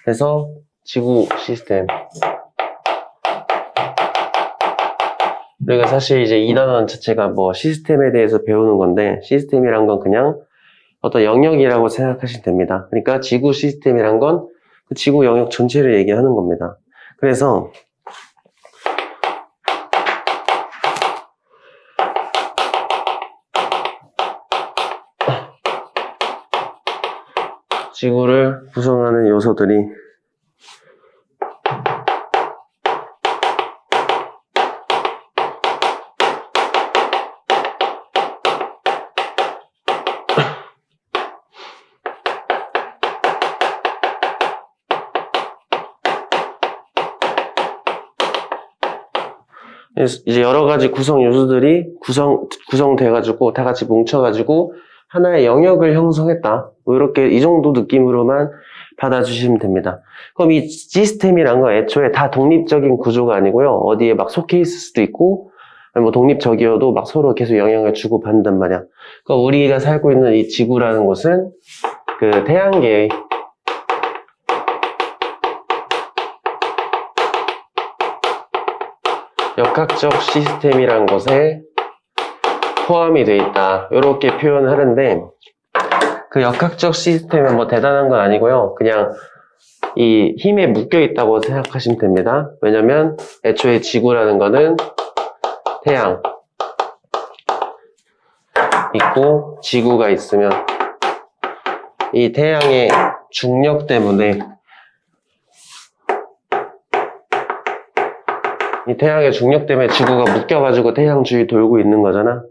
그래서 지구 시스템. 우리가 사실 이제 이 단원 자체가 뭐 시스템에 대해서 배우는 건데, 시스템이란 건 그냥 어떤 영역이라고 생각하시면 됩니다. 그러니까 지구 시스템이란 건 그 지구 영역 전체를 얘기하는 겁니다. 그래서 지구를 구성하는 요소들이 이제 여러 가지 구성 요소들이 구성돼가지고 다 같이 뭉쳐가지고 하나의 영역을 형성했다. 뭐 이렇게 이 정도 느낌으로만 받아주시면 됩니다. 그럼 이 시스템이란 건 애초에 다 독립적인 구조가 아니고요. 어디에 막 속해 있을 수도 있고, 뭐 독립적이어도 막 서로 계속 영향을 주고 받는단 말이야. 그러니까 우리가 살고 있는 이 지구라는 곳은 그 태양계의 역학적 시스템이란 것에 포함이 되어 있다. 이렇게 표현을 하는데, 그 역학적 시스템은 뭐 대단한 건 아니고요. 그냥 이 힘에 묶여 있다고 생각하시면 됩니다. 왜냐면 애초에 지구라는 거는 태양 있고 지구가 있으면 이 태양의 중력 때문에 지구가 묶여가지고 태양 주위 돌고 있는 거잖아.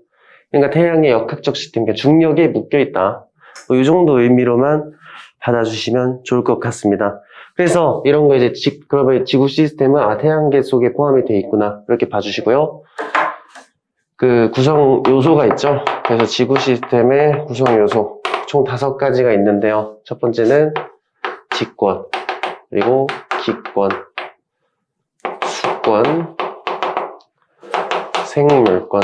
그러니까 태양의 역학적 시스템, 그러니까 중력에 묶여있다. 뭐 이 정도 의미로만 받아주시면 좋을 것 같습니다. 그래서 이런 거 이제 그러면 지구 시스템은 태양계 속에 포함이 되어 있구나. 이렇게 봐주시고요. 그 구성 요소가 있죠. 그래서 지구 시스템의 구성 요소 총 5가지가 있는데요. 첫 번째는 직권, 그리고 기권, 수권, 생물권,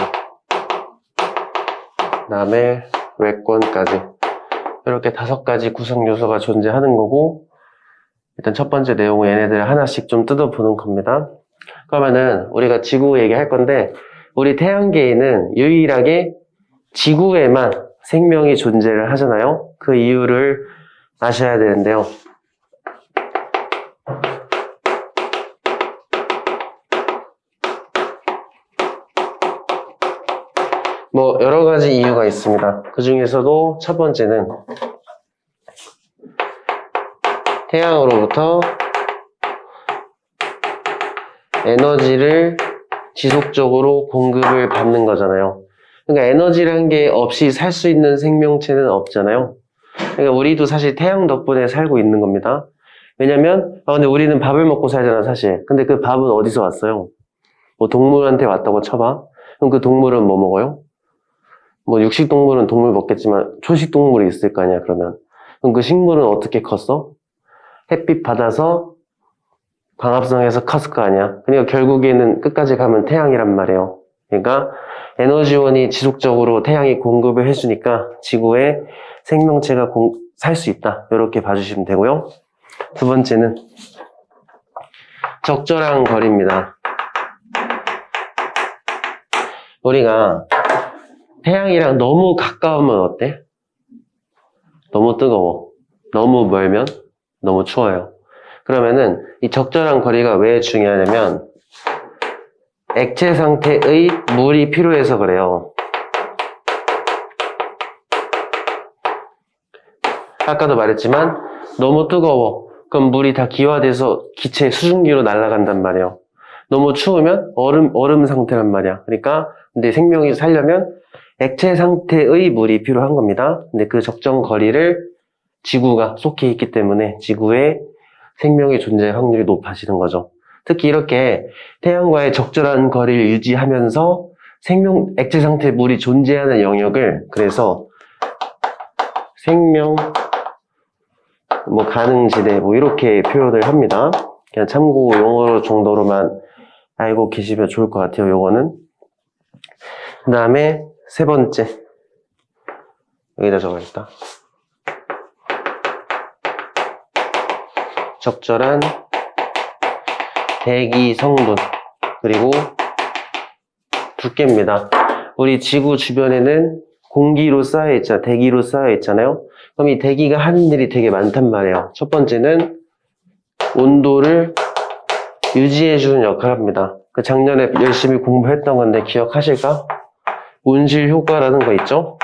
그 다음에 외권까지 이렇게 5가지 구성 요소가 존재하는 거고, 일단 첫 번째 내용은 얘네들 하나씩 좀 뜯어보는 겁니다. 그러면은 우리가 지구 얘기할 건데, 우리 태양계에는 유일하게 지구에만 생명이 존재를 하잖아요. 그 이유를 아셔야 되는데요. 뭐 여러 가지 이유가 있습니다. 그 중에서도 첫 번째는 태양으로부터 에너지를 지속적으로 공급을 받는 거잖아요. 그러니까 에너지라는 게 없이 살 수 있는 생명체는 없잖아요. 그러니까 우리도 사실 태양 덕분에 살고 있는 겁니다. 왜냐면 근데 우리는 밥을 먹고 살잖아, 사실. 근데 그 밥은 어디서 왔어요? 뭐 동물한테 왔다고 쳐봐. 그럼 그 동물은 뭐 먹어요? 뭐 육식 동물은 동물 먹겠지만 초식 동물이 있을 거 아니야, 그러면. 그럼 그 식물은 어떻게 컸어? 햇빛 받아서 광합성해서 컸을 거 아니야. 그러니까 결국에는 끝까지 가면 태양이란 말이에요. 그러니까 에너지원이 지속적으로 태양이 공급을 해주니까 지구에 생명체가 살 수 있다. 이렇게 봐주시면 되고요. 두 번째는 적절한 거리입니다. 우리가 태양이랑 너무 가까우면 어때? 너무 뜨거워. 너무 멀면 너무 추워요. 그러면은 이 적절한 거리가 왜 중요하냐면 액체 상태의 물이 필요해서 그래요. 아까도 말했지만 너무 뜨거워. 그럼 물이 다 기화돼서 기체 수증기로 날아간단 말이에요. 너무 추우면 얼음 상태란 말이야. 그러니까 근데 생명이 살려면 액체 상태의 물이 필요한 겁니다. 근데 그 적정 거리를 지구가 속해 있기 때문에 지구에 생명이 존재할 확률이 높아지는 거죠. 특히 이렇게 태양과의 적절한 거리를 유지하면서 액체 상태의 물이 존재하는 영역을 그래서 생명 가능지대 이렇게 표현을 합니다. 그냥 참고 용어 정도로만 알고 계시면 좋을 것 같아요. 요거는. 그 다음에 세 번째, 여기다 적어야겠다. 적절한 대기 성분, 그리고 두께입니다. 우리 지구 주변에는 공기로 쌓여 있잖아요. 대기로 쌓여 있잖아요. 그럼 이 대기가 하는 일이 되게 많단 말이에요. 첫 번째는 온도를 유지해주는 역할을 합니다. 작년에 열심히 공부했던 건데 기억하실까? 온실 효과라는 거 있죠?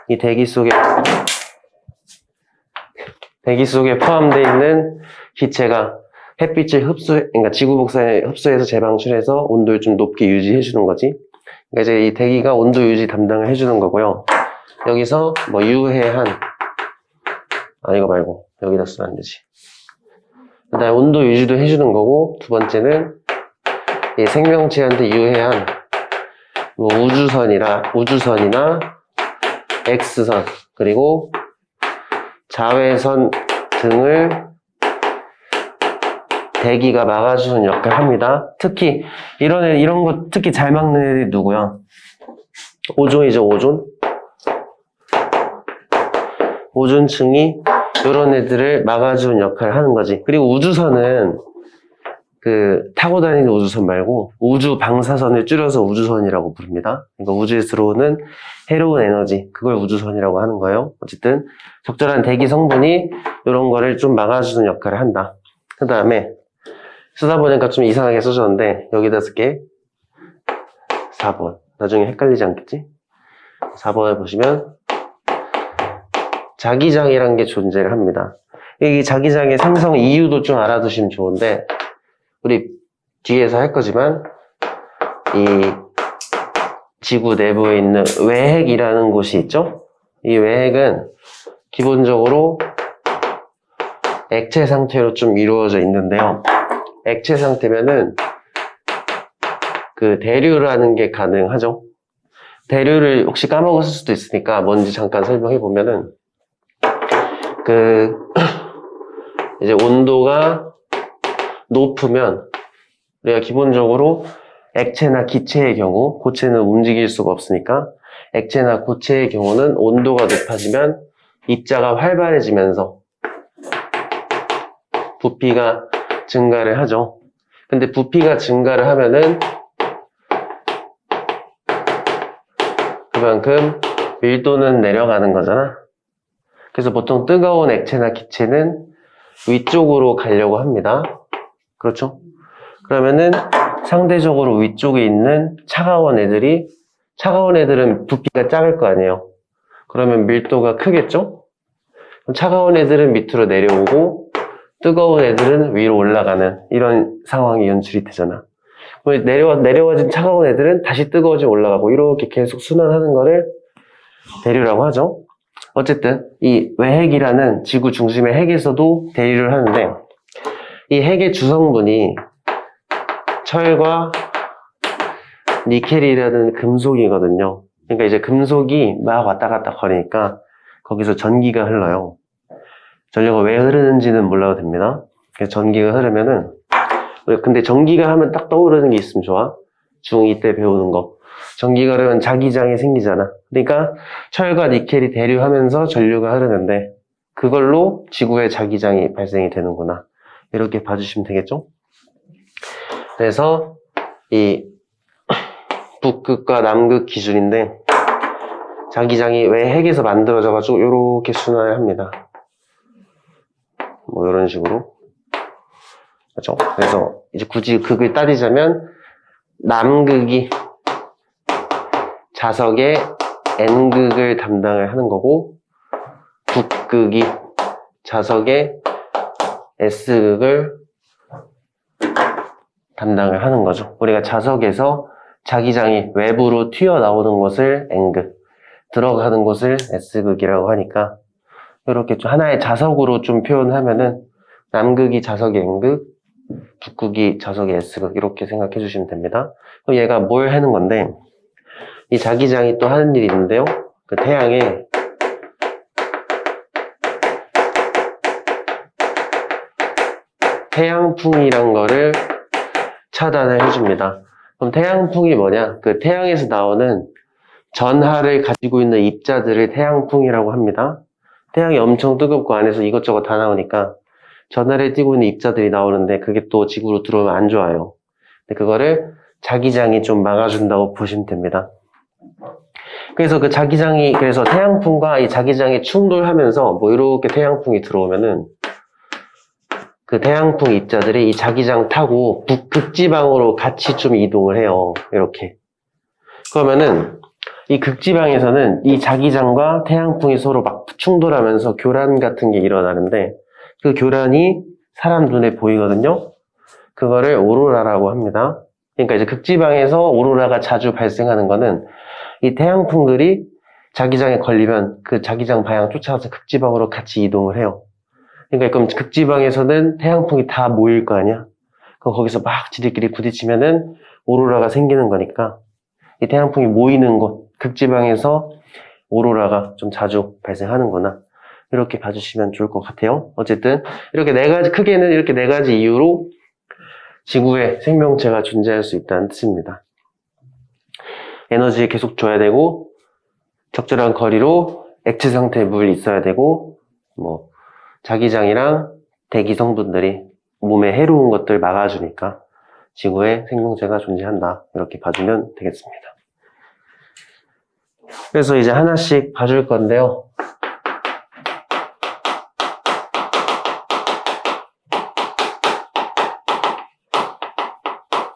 이 대기 속에 포함되어 있는 기체가 햇빛을 그러니까 지구 복사에 흡수해서 재방출해서 온도를 좀 높게 유지해주는 거지. 그러니까 이제 이 대기가 온도 유지 담당을 해주는 거고요. 여기서 뭐 유해한, 이거 말고 여기다 쓰면 안 되지. 그다음에 온도 유지도 해주는 거고, 두 번째는 이 생명체한테 유해한 뭐 우주선이나 X선, 그리고 자외선 등을 대기가 막아주는 역할을 합니다. 특히 이런 거 특히 잘 막는 애들이 누구야? 오존이죠, 오존. 오존층이 이런 애들을 막아주는 역할을 하는 거지. 그리고 우주선은 타고 다니는 우주선 말고 우주 방사선을 줄여서 우주선이라고 부릅니다. 그러니까 우주에 들어오는 해로운 에너지, 그걸 우주선이라고 하는 거예요. 어쨌든 적절한 대기 성분이 이런 거를 좀 막아주는 역할을 한다. 그 다음에 쓰다 보니까 좀 이상하게 써줬는데 여기다 쓸게. 4번. 나중에 헷갈리지 않겠지? 4번을 보시면 자기장이라는 게 존재를 합니다. 이 자기장의 생성 이유도 좀 알아두시면 좋은데, 우리 뒤에서 할 거지만 이 지구 내부에 있는 외핵이라는 곳이 있죠? 이 외핵은 기본적으로 액체 상태로 좀 이루어져 있는데요. 액체 상태면은 대류라는 게 가능하죠. 대류를 혹시 까먹었을 수도 있으니까 뭔지 잠깐 설명해 보면은 이제 온도가 높으면 우리가 기본적으로 액체나 기체의 경우, 고체는 움직일 수가 없으니까 액체나 고체의 경우는 온도가 높아지면 입자가 활발해지면서 부피가 증가를 하죠. 근데 부피가 증가를 하면은 그만큼 밀도는 내려가는 거잖아. 그래서 보통 뜨거운 액체나 기체는 위쪽으로 가려고 합니다. 그렇죠? 그러면은 상대적으로 위쪽에 있는 차가운 애들은 부피가 작을 거 아니에요. 그러면 밀도가 크겠죠? 그럼 차가운 애들은 밑으로 내려오고 뜨거운 애들은 위로 올라가는 이런 상황이 연출이 되잖아. 내려와진 차가운 애들은 다시 뜨거워져 올라가고 이렇게 계속 순환하는 거를 대류라고 하죠. 어쨌든 이 외핵이라는 지구 중심의 핵에서도 대류를 하는데, 이 핵의 주성분이 철과 니켈이라는 금속이거든요. 그러니까 이제 금속이 막 왔다 갔다 거리니까 거기서 전기가 흘러요. 전류가 왜 흐르는지는 몰라도 됩니다. 그래서 전기가 흐르면은, 근데 전기가 하면 딱 떠오르는 게 있으면 좋아. 중2 때 배우는 거. 전기가 흐르면 자기장이 생기잖아. 그러니까 철과 니켈이 대류하면서 전류가 흐르는데 그걸로 지구의 자기장이 발생이 되는구나. 이렇게 봐주시면 되겠죠? 그래서 이 북극과 남극 기준인데 자기장이 왜 핵에서 만들어져가지고 이렇게 순환을 합니다. 뭐 이런 식으로. 그렇죠? 그래서 이제 굳이 극을 따지자면 남극이 자석의 N극을 담당을 하는 거고 북극이 자석의 S극을 담당을 하는 거죠. 우리가 자석에서 자기장이 외부로 튀어나오는 것을 N극, 들어가는 곳을 S극이라고 하니까 이렇게 좀 하나의 자석으로 좀 표현하면은 남극이 자석의 N극, 북극이 자석의 S극 이렇게 생각해 주시면 됩니다. 그럼 얘가 뭘 하는 건데, 이 자기장이 또 하는 일이 있는데요. 태양에 태양풍이란 거를 차단을 해줍니다. 그럼 태양풍이 뭐냐? 태양에서 나오는 전하를 가지고 있는 입자들을 태양풍이라고 합니다. 태양이 엄청 뜨겁고 안에서 이것저것 다 나오니까 전하를 띠고 있는 입자들이 나오는데 그게 또 지구로 들어오면 안 좋아요. 근데 그거를 자기장이 좀 막아준다고 보시면 됩니다. 그래서 그 자기장이, 그래서 태양풍과 이 자기장이 충돌하면서 뭐 이렇게 태양풍이 들어오면은 그 태양풍 입자들이 이 자기장 타고 북극지방으로 같이 좀 이동을 해요. 이렇게. 그러면은 이 극지방에서는 이 자기장과 태양풍이 서로 막 충돌하면서 교란 같은 게 일어나는데 그 교란이 사람 눈에 보이거든요. 그거를 오로라라고 합니다. 그러니까 이제 극지방에서 오로라가 자주 발생하는 거는 이 태양풍들이 자기장에 걸리면 그 자기장 방향 쫓아가서 극지방으로 같이 이동을 해요. 그러니까 그럼 극지방에서는 태양풍이 다 모일 거 아니야? 그럼 거기서 막 지들끼리 부딪히면은 오로라가 생기는 거니까 이 태양풍이 모이는 곳, 극지방에서 오로라가 좀 자주 발생하는구나. 이렇게 봐주시면 좋을 것 같아요. 어쨌든 이렇게 네 가지, 크게는 이렇게 네 가지 이유로 지구에 생명체가 존재할 수 있다는 뜻입니다. 에너지 계속 줘야 되고 적절한 거리로 액체 상태의 물이 있어야 되고 뭐 자기장이랑 대기 성분들이 몸에 해로운 것들 막아주니까 지구에 생명체가 존재한다. 이렇게 봐주면 되겠습니다. 그래서 이제 하나씩 봐줄 건데요.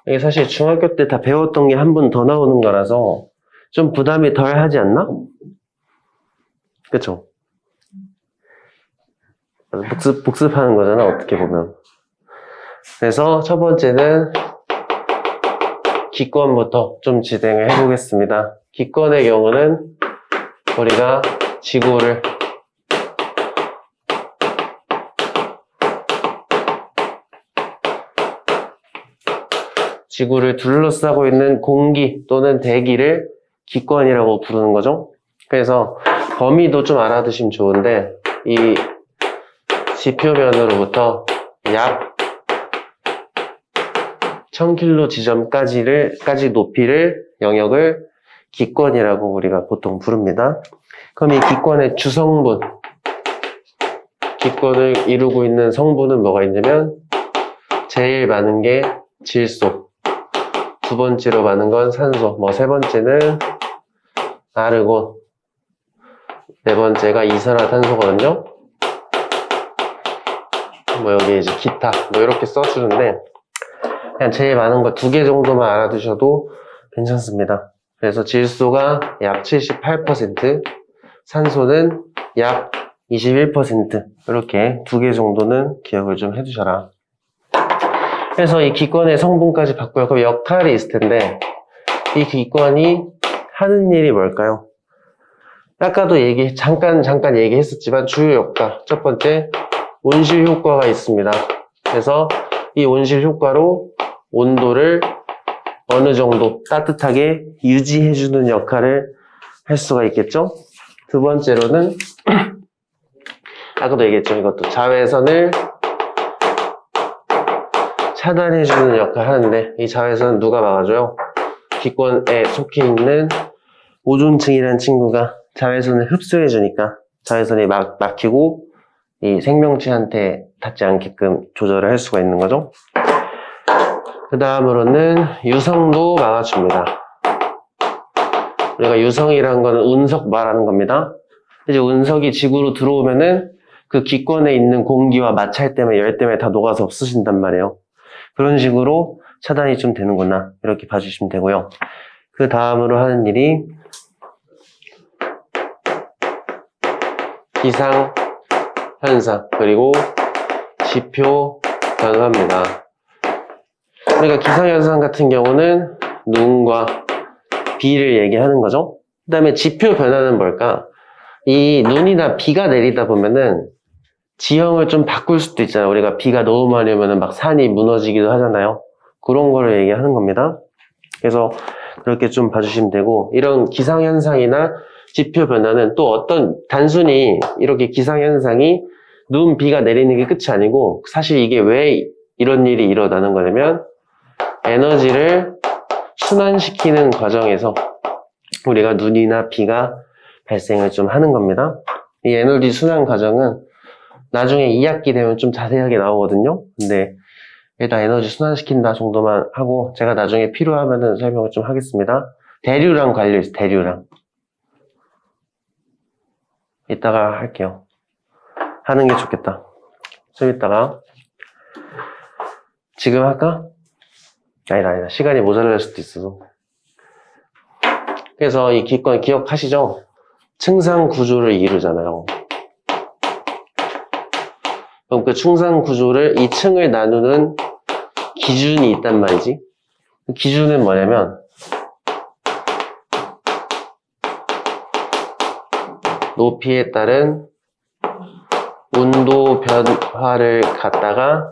이게 사실 중학교 때 다 배웠던 게 한 번 더 나오는 거라서 좀 부담이 덜 하지 않나? 그쵸? 복습하는 거잖아, 어떻게 보면. 그래서 첫 번째는 기권부터 좀 진행을 해보겠습니다. 기권의 경우는 우리가 지구를 둘러싸고 있는 공기 또는 대기를 기권이라고 부르는 거죠. 그래서 범위도 좀 알아두시면 좋은데 이 지표면으로부터 약 1000km 지점까지 높이를 영역을 기권이라고 우리가 보통 부릅니다. 그럼 이 기권의 주성분, 기권을 이루고 있는 성분은 뭐가 있냐면 제일 많은 게 질소, 두 번째로 많은 건 산소, 뭐 세 번째는 아르곤, 네 번째가 이산화탄소거든요. 뭐 여기 이제 기타 뭐 이렇게 써주는데 그냥 제일 많은 거 2개 정도만 알아두셔도 괜찮습니다. 그래서 질소가 약 78%, 산소는 약 21% 이렇게 2개 정도는 기억을 좀 해두셔라. 그래서 이 기권의 성분까지 봤고요. 그럼 역할이 있을 텐데 이 기권이 하는 일이 뭘까요? 아까도 잠깐 얘기했었지만 주요 효과 첫 번째 온실 효과가 있습니다. 그래서 이 온실 효과로 온도를 어느 정도 따뜻하게 유지해주는 역할을 할 수가 있겠죠. 두 번째로는 아까도 얘기했죠. 이것도 자외선을 차단해주는 역할을 하는데 이 자외선은 누가 막아줘요? 기권에 속해 있는 오존층이라는 친구가 자외선을 흡수해주니까 자외선이 막히고 이 생명체한테 닿지 않게끔 조절을 할 수가 있는 거죠. 그 다음으로는 유성도 막아줍니다. 우리가 유성이라는 거는 운석 말하는 겁니다. 이제 운석이 지구로 들어오면은 그 기권에 있는 공기와 마찰 때문에 열 때문에 다 녹아서 없어진단 말이에요. 그런 식으로 차단이 좀 되는구나 이렇게 봐주시면 되고요. 그 다음으로 하는 일이 기상 현상 그리고 지표 변화입니다. 그러니까 기상현상 같은 경우는 눈과 비를 얘기하는 거죠. 그 다음에 지표 변화는 뭘까? 이 눈이나 비가 내리다 보면은 지형을 좀 바꿀 수도 있잖아요. 우리가 비가 너무 많이 오면은 막 산이 무너지기도 하잖아요. 그런 거를 얘기하는 겁니다. 그래서 그렇게 좀 봐주시면 되고 이런 기상현상이나 지표 변화는 또 어떤 단순히 이렇게 기상현상이 눈, 비가 내리는 게 끝이 아니고 사실 이게 왜 이런 일이 일어나는 거냐면 에너지를 순환시키는 과정에서 우리가 눈이나 비가 발생을 좀 하는 겁니다. 이 에너지 순환 과정은 나중에 2학기 되면 좀 자세하게 나오거든요. 근데 일단 에너지 순환시킨다 정도만 하고 제가 나중에 필요하면은 설명을 좀 하겠습니다. 대류랑 관련해서 대류랑 이따가 할게요. 하는 게 좋겠다. 좀 이따가 지금 할까? 아니다. 시간이 모자랄 수도 있어서. 그래서 이 기권 기억하시죠? 층상 구조를 이루잖아요. 그럼 그 층상 구조를 이 층을 나누는 기준이 있단 말이지. 그 기준은 뭐냐면 높이에 따른 온도 변화를 갖다가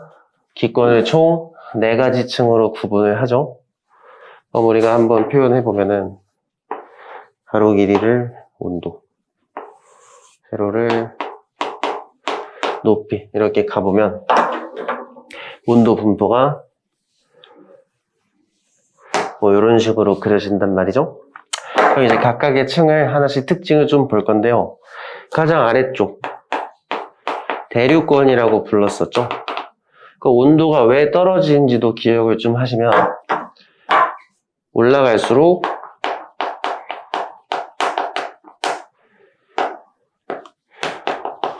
기권을 총 4가지 층으로 구분을 하죠. 그럼 우리가 한번 표현해 보면은 가로 길이를 온도, 세로를 높이 이렇게 가보면 온도 분포가 뭐 이런 식으로 그려진단 말이죠. 그럼 이제 각각의 층을 하나씩 특징을 좀 볼 건데요. 가장 아래쪽 대류권이라고 불렀었죠. 그 온도가 왜 떨어지는지도 기억을 좀 하시면 올라갈수록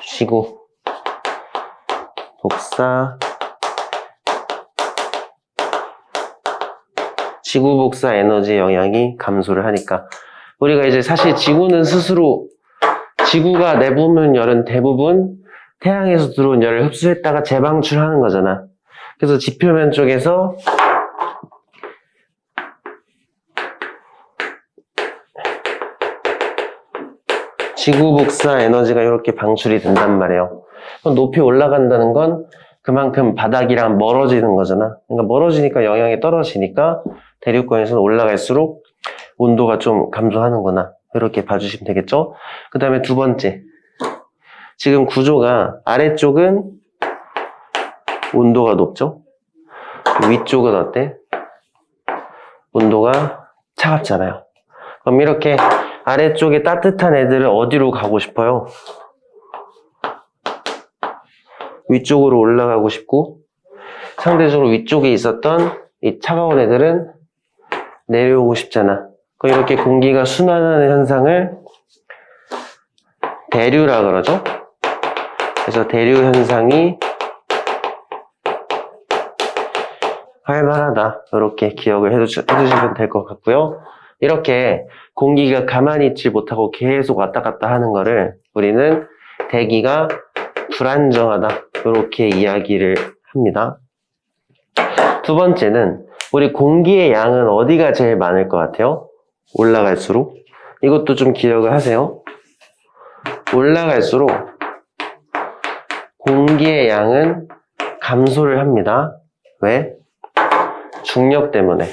지구 복사 지구 복사 에너지 영향이 감소를 하니까 우리가 이제 사실 지구는 스스로 지구가 내뿜는 열은 대부분 태양에서 들어온 열을 흡수했다가 재방출하는 거잖아. 그래서 지표면 쪽에서 지구 복사 에너지가 이렇게 방출이 된단 말이에요. 그럼 높이 올라간다는 건 그만큼 바닥이랑 멀어지는 거잖아. 그러니까 멀어지니까 영향이 떨어지니까 대류권에서는 올라갈수록 온도가 좀 감소하는구나. 이렇게 봐주시면 되겠죠? 그 다음에 두 번째. 지금 구조가 아래쪽은 온도가 높죠? 위쪽은 어때? 온도가 차갑잖아요. 그럼 이렇게 아래쪽에 따뜻한 애들은 어디로 가고 싶어요? 위쪽으로 올라가고 싶고 상대적으로 위쪽에 있었던 이 차가운 애들은 내려오고 싶잖아. 그럼 이렇게 공기가 순환하는 현상을 대류라 그러죠. 그래서 대류 현상이 활발하다. 이렇게 기억을 해두시면 될 것 같고요. 이렇게 공기가 가만히 있지 못하고 계속 왔다 갔다 하는 거를 우리는 대기가 불안정하다. 이렇게 이야기를 합니다. 두 번째는 우리 공기의 양은 어디가 제일 많을 것 같아요? 올라갈수록. 이것도 좀 기억을 하세요. 올라갈수록 공기의 양은 감소를 합니다. 왜? 중력 때문에.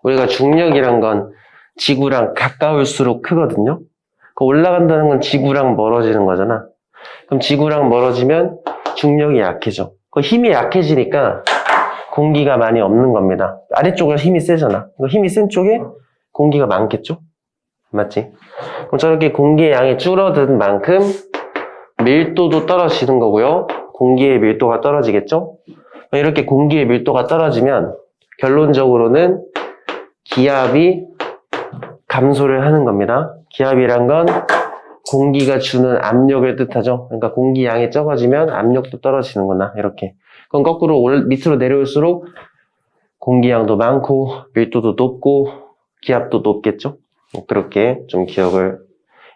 우리가 중력이란 건 지구랑 가까울수록 크거든요. 올라간다는 건 지구랑 멀어지는 거잖아. 그럼 지구랑 멀어지면 중력이 약해져. 힘이 약해지니까 공기가 많이 없는 겁니다. 아래쪽은 힘이 세잖아. 힘이 센 쪽에 공기가 많겠죠? 맞지? 그럼 저렇게 공기의 양이 줄어든 만큼 밀도도 떨어지는 거고요. 공기의 밀도가 떨어지겠죠? 이렇게 공기의 밀도가 떨어지면 결론적으로는 기압이 감소를 하는 겁니다. 기압이란 건 공기가 주는 압력을 뜻하죠. 그러니까 공기 양이 적어지면 압력도 떨어지는구나. 이렇게. 그럼 거꾸로 밑으로 내려올수록 공기 양도 많고 밀도도 높고 기압도 높겠죠. 그렇게 좀 기억을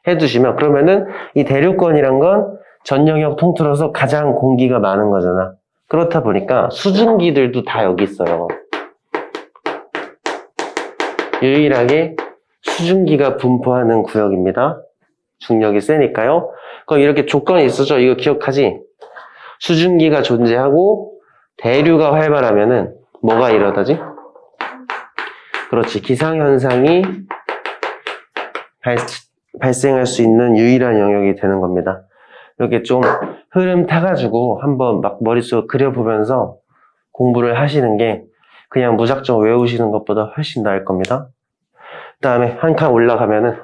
해두시면 그러면은 이 대류권이란 건 전 영역 통틀어서 가장 공기가 많은 거잖아. 그렇다 보니까 수증기들도 다 여기 있어요. 유일하게 수증기가 분포하는 구역입니다. 중력이 세니까요. 그럼 이렇게 조건이 있어죠. 이거 기억하지? 수증기가 존재하고 대류가 활발하면은 뭐가 일어나지? 그렇지. 기상현상이 발생할 수 있는 유일한 영역이 되는 겁니다. 이렇게 좀 흐름 타가지고 한번 막 머릿속에 그려보면서 공부를 하시는 게 그냥 무작정 외우시는 것보다 훨씬 나을 겁니다. 그 다음에 한 칸 올라가면은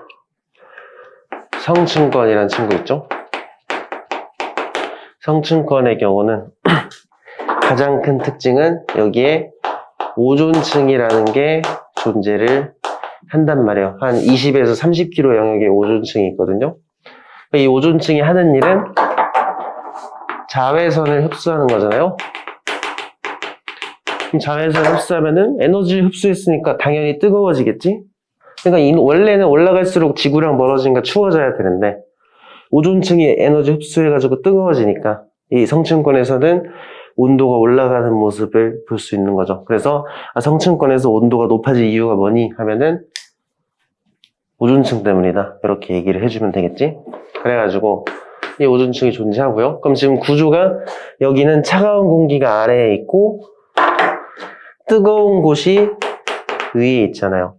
성층권이라는 친구 있죠? 성층권의 경우는 가장 큰 특징은 여기에 오존층이라는 게 존재를 한단 말이에요. 한 20에서 30km 영역에 오존층이 있거든요. 이 오존층이 하는 일은 자외선을 흡수하는 거잖아요. 그럼 자외선을 흡수하면은 에너지를 흡수했으니까 당연히 뜨거워지겠지? 그러니까 원래는 올라갈수록 지구랑 멀어지니까 추워져야 되는데 오존층이 에너지 흡수해가지고 뜨거워지니까 이 성층권에서는 온도가 올라가는 모습을 볼 수 있는 거죠. 그래서 성층권에서 온도가 높아질 이유가 뭐니 하면은 오존층 때문이다. 이렇게 얘기를 해주면 되겠지? 그래가지고 이 오존층이 존재하고요. 그럼 지금 구조가 여기는 차가운 공기가 아래에 있고 뜨거운 곳이 위에 있잖아요.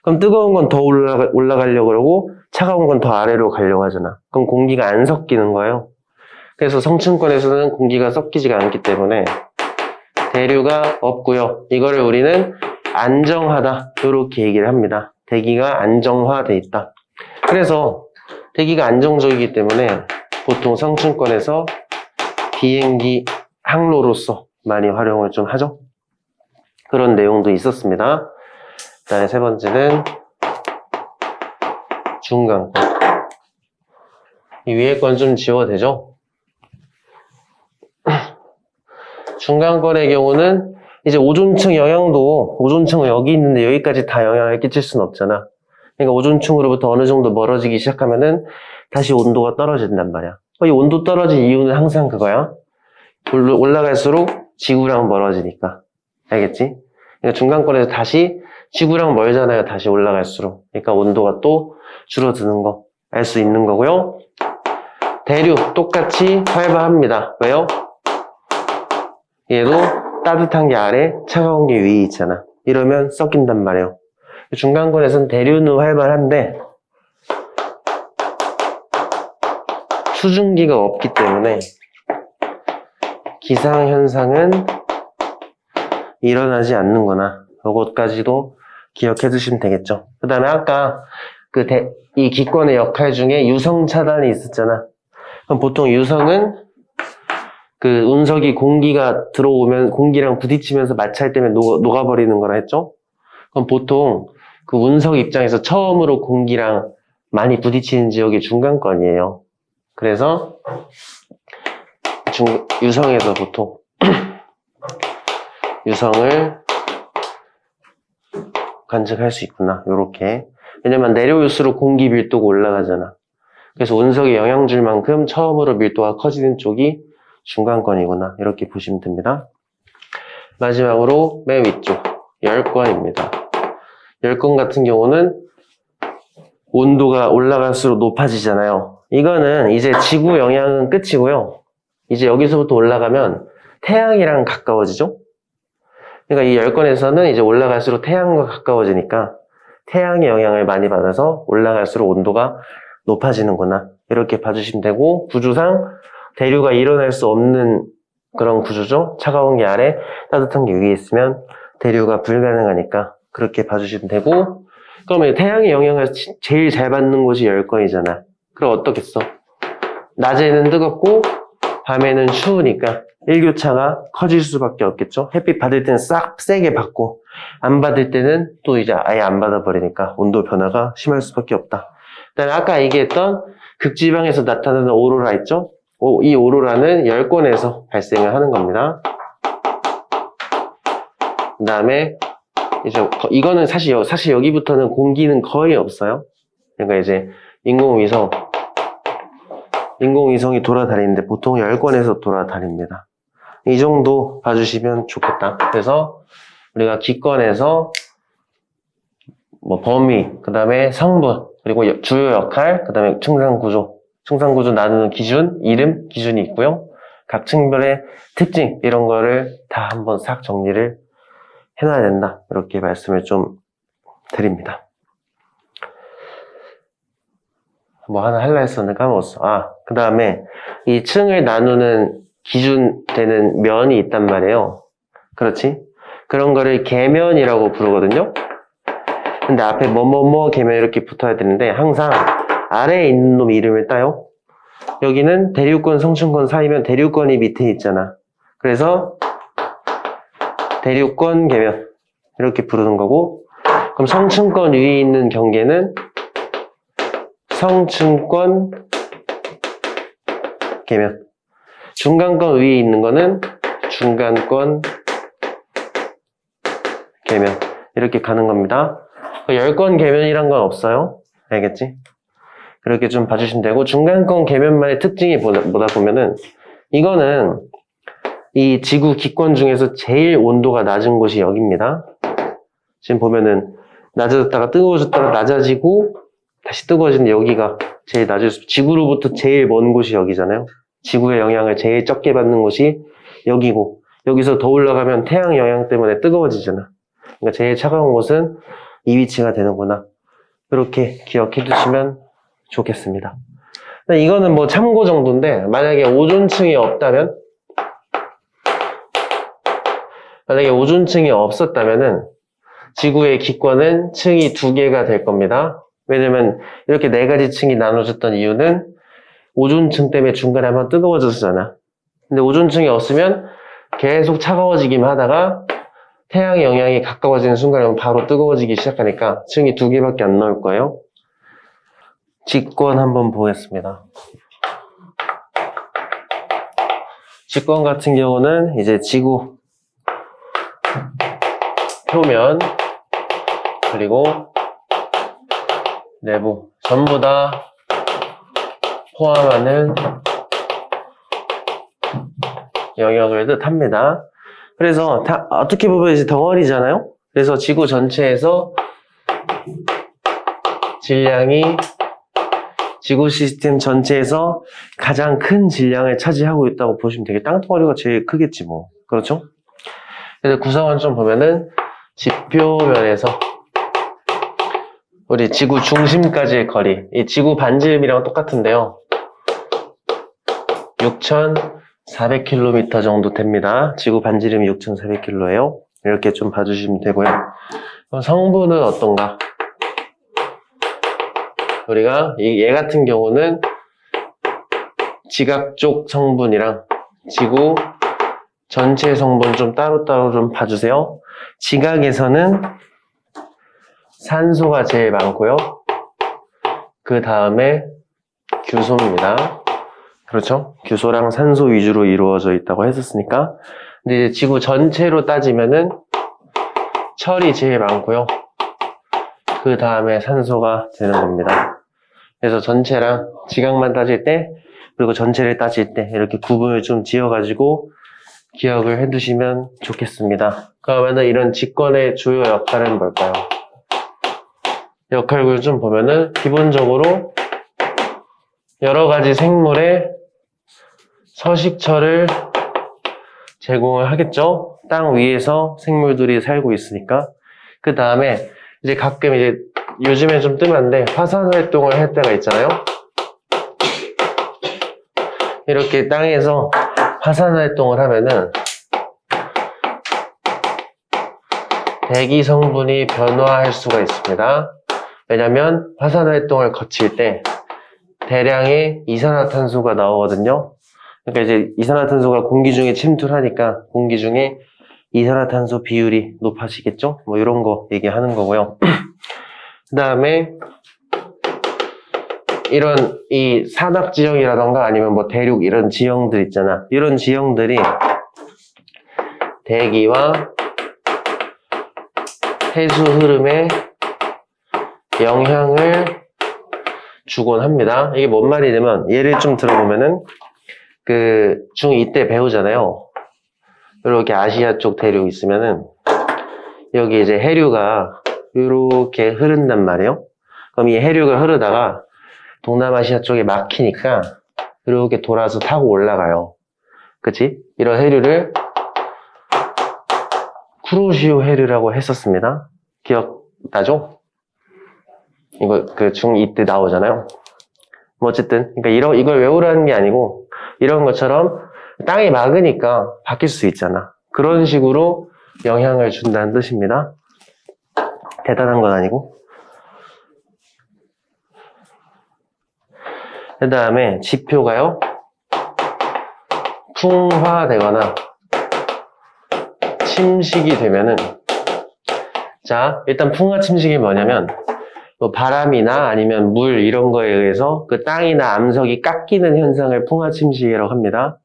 그럼 뜨거운 건 더 올라가려고 그러고 차가운 건 더 아래로 가려고 하잖아. 그럼 공기가 안 섞이는 거예요. 그래서 성층권에서는 공기가 섞이지가 않기 때문에 대류가 없고요. 이거를 우리는 안정하다 이렇게 얘기를 합니다. 대기가 안정화돼 있다. 그래서 대기가 안정적이기 때문에 보통 성층권에서 비행기 항로로서 많이 활용을 좀 하죠. 그런 내용도 있었습니다. 그다음에 세 번째는 중간권. 이 위에 건 좀 지워도 되죠? 중간권의 경우는 이제 오존층 영향도 오존층은 여기 있는데 여기까지 다 영향을 끼칠 수는 없잖아. 그러니까 오존층으로부터 어느 정도 멀어지기 시작하면은 다시 온도가 떨어진단 말이야. 이 온도 떨어진 이유는 항상 그거야. 올라갈수록 지구랑 멀어지니까. 알겠지? 그러니까 중간권에서 다시 지구랑 멀잖아요. 다시 올라갈수록. 그러니까 온도가 또 줄어드는 거 알 수 있는 거고요. 대류 똑같이 활발합니다. 왜요? 얘도 따뜻한 게 아래, 차가운 게 위에 있잖아. 이러면 섞인단 말이에요. 중간권에서는 대류는 활발한데 수증기가 없기 때문에 기상현상은 일어나지 않는구나. 이것까지도 기억해 두시면 되겠죠. 그 다음에 아까 이 기권의 역할 중에 유성 차단이 있었잖아. 그럼 보통 유성은 그 운석이 공기가 들어오면 공기랑 부딪히면서 마찰 때문에 녹아버리는 거라 했죠? 그럼 보통 그 운석 입장에서 처음으로 공기랑 많이 부딪히는 지역이 중간권이에요. 그래서 유성에서 보통 유성을 관측할 수 있구나. 요렇게. 왜냐면 내려올수록 공기 밀도가 올라가잖아. 그래서 운석에 영향 줄 만큼 처음으로 밀도가 커지는 쪽이 중간권이구나. 이렇게 보시면 됩니다. 마지막으로 맨 위쪽 열권입니다. 열권 같은 경우는 온도가 올라갈수록 높아지잖아요. 이거는 이제 지구 영향은 끝이고요. 이제 여기서부터 올라가면 태양이랑 가까워지죠? 그러니까 이 열권에서는 이제 올라갈수록 태양과 가까워지니까 태양의 영향을 많이 받아서 올라갈수록 온도가 높아지는구나. 이렇게 봐주시면 되고, 구조상 대류가 일어날 수 없는 그런 구조죠. 차가운 게 아래, 따뜻한 게 위에 있으면 대류가 불가능하니까 그렇게 봐주시면 되고, 그러면 태양의 영향을 제일 잘 받는 곳이 열권이잖아. 그럼 어떻겠어? 낮에는 뜨겁고 밤에는 추우니까 일교차가 커질 수밖에 없겠죠. 햇빛 받을 때는 싹 세게 받고 안 받을 때는 또 이제 아예 안 받아버리니까 온도 변화가 심할 수밖에 없다. 그다음에 아까 얘기했던 극지방에서 나타나는 오로라 있죠? 이 오로라는 열권에서 발생을 하는 겁니다. 그 다음에 이제 이거는 사실 여기부터는 공기는 거의 없어요. 그러니까 이제 인공위성이 돌아다니는데 보통 열권에서 돌아다닙니다. 이 정도 봐주시면 좋겠다. 그래서 우리가 기권에서 뭐 범위, 그 다음에 성분, 그리고 주요 역할, 그 다음에 충상구조 나누는 기준, 이름, 기준이 있고요. 각 층별의 특징, 이런 거를 다 한번 싹 정리를 해놔야 된다. 이렇게 말씀을 좀 드립니다. 뭐 하나 할라 했었는데 까먹었어. 그 다음에 이 층을 나누는 기준 되는 면이 있단 말이에요. 그렇지? 그런 거를 계면이라고 부르거든요. 근데 앞에 뭐뭐뭐 계면 이렇게 붙어야 되는데 항상 아래에 있는 놈 이름을 따요. 여기는 대류권, 성층권 사이면 대류권이 밑에 있잖아. 그래서 대류권 계면 이렇게 부르는 거고, 그럼 성층권 위에 있는 경계는 성층권 계면, 중간권 위에 있는 거는 중간권 계면, 이렇게 가는 겁니다. 10권 계면이란 건 없어요. 알겠지? 그렇게 좀 봐주시면 되고, 중간권 계면만의 특징이 뭐다 보면은, 이거는 이 지구 기권 중에서 제일 온도가 낮은 곳이 여기입니다. 지금 보면은 낮아졌다가 뜨거워졌다가 낮아지고 다시 뜨거워지는 여기가 제일 낮을 수, 지구로부터 제일 먼 곳이 여기잖아요. 지구의 영향을 제일 적게 받는 곳이 여기고, 여기서 더 올라가면 태양 영향 때문에 뜨거워지잖아. 그러니까 제일 차가운 곳은 이 위치가 되는구나. 이렇게 기억해 두시면 좋겠습니다. 이거는 뭐 참고 정도인데, 만약에 오존층이 없다면, 만약에 오존층이 없었다면은 지구의 기권은 층이 2개가 될 겁니다. 왜냐면 이렇게 4가지 층이 나눠졌던 이유는 오존층 때문에 중간에 한번 뜨거워졌잖아. 근데 오존층이 없으면 계속 차가워지기만 하다가 태양의 영향이 가까워지는 순간에 바로 뜨거워지기 시작하니까 층이 2개밖에 안 나올 거예요. 직권 한번 보겠습니다. 직권 같은 경우는 이제 지구 표면 그리고 내부 전부 다 포함하는 영역을 뜻합니다. 그래서 어떻게 보면 이제 덩어리잖아요. 그래서 지구 전체에서 질량이 지구 시스템 전체에서 가장 큰 질량을 차지하고 있다고 보시면 되게 땅덩어리가 제일 크겠지 뭐. 그렇죠? 그래서 구성원 좀 보면은 지표면에서 우리 지구 중심까지의 거리, 이 지구 반지름이랑 똑같은데요. 6,400km 정도 됩니다. 지구 반지름이 6,400km예요. 이렇게 좀 봐주시면 되고요. 그럼 성분은 어떤가? 우리가 얘 같은 경우는 지각 쪽 성분이랑 지구 전체 성분 좀 따로따로 좀 봐주세요. 지각에서는 산소가 제일 많고요. 그 다음에 규소입니다. 그렇죠? 규소랑 산소 위주로 이루어져 있다고 했었으니까. 근데 이제 지구 전체로 따지면은 철이 제일 많고요. 그 다음에 산소가 되는 겁니다. 그래서 전체랑 지각만 따질 때, 그리고 전체를 따질 때 이렇게 구분을 좀 지어가지고 기억을 해두시면 좋겠습니다. 그러면은 이런 직권의 주요 역할은 뭘까요? 역할을 좀 보면은 기본적으로 여러 가지 생물의 서식처를 제공을 하겠죠. 땅 위에서 생물들이 살고 있으니까. 그 다음에 이제 가끔 이제 요즘에 좀 뜸한데 화산 활동을 할 때가 있잖아요. 이렇게 땅에서 화산 활동을 하면은 대기 성분이 변화할 수가 있습니다. 왜냐면 화산 활동을 거칠 때 대량의 이산화탄소가 나오거든요. 그러니까 이제 이산화탄소가 공기 중에 침투를 하니까 공기 중에 이산화탄소 비율이 높아지겠죠? 뭐 이런 거 얘기하는 거고요. 그 다음에 이런 이 산악 지형이라던가 아니면 뭐 대륙 이런 지형들 있잖아. 이런 지형들이 대기와 해수 흐름에 영향을 주곤 합니다. 이게 뭔 말이냐면 예를 좀 들어보면은 그 중2 때 배우잖아요. 이렇게 아시아 쪽 대륙 있으면은 여기 이제 해류가 이렇게 흐른단 말이에요. 그럼 이 해류가 흐르다가 동남아시아 쪽에 막히니까 이렇게 돌아서 타고 올라가요. 그치? 이런 해류를 쿠로시오 해류라고 했었습니다. 기억나죠? 이거 그 중2 때 나오잖아요. 뭐 어쨌든 그러니까 이걸 외우라는 게 아니고 이런 것처럼 땅이 막으니까 바뀔 수 있잖아. 그런 식으로 영향을 준다는 뜻입니다. 대단한 건 아니고. 그 다음에 지표가요, 풍화되거나 침식이 되면은, 자, 일단 풍화 침식이 뭐냐면, 뭐 바람이나 아니면 물 이런 거에 의해서 그 땅이나 암석이 깎이는 현상을 풍화 침식이라고 합니다.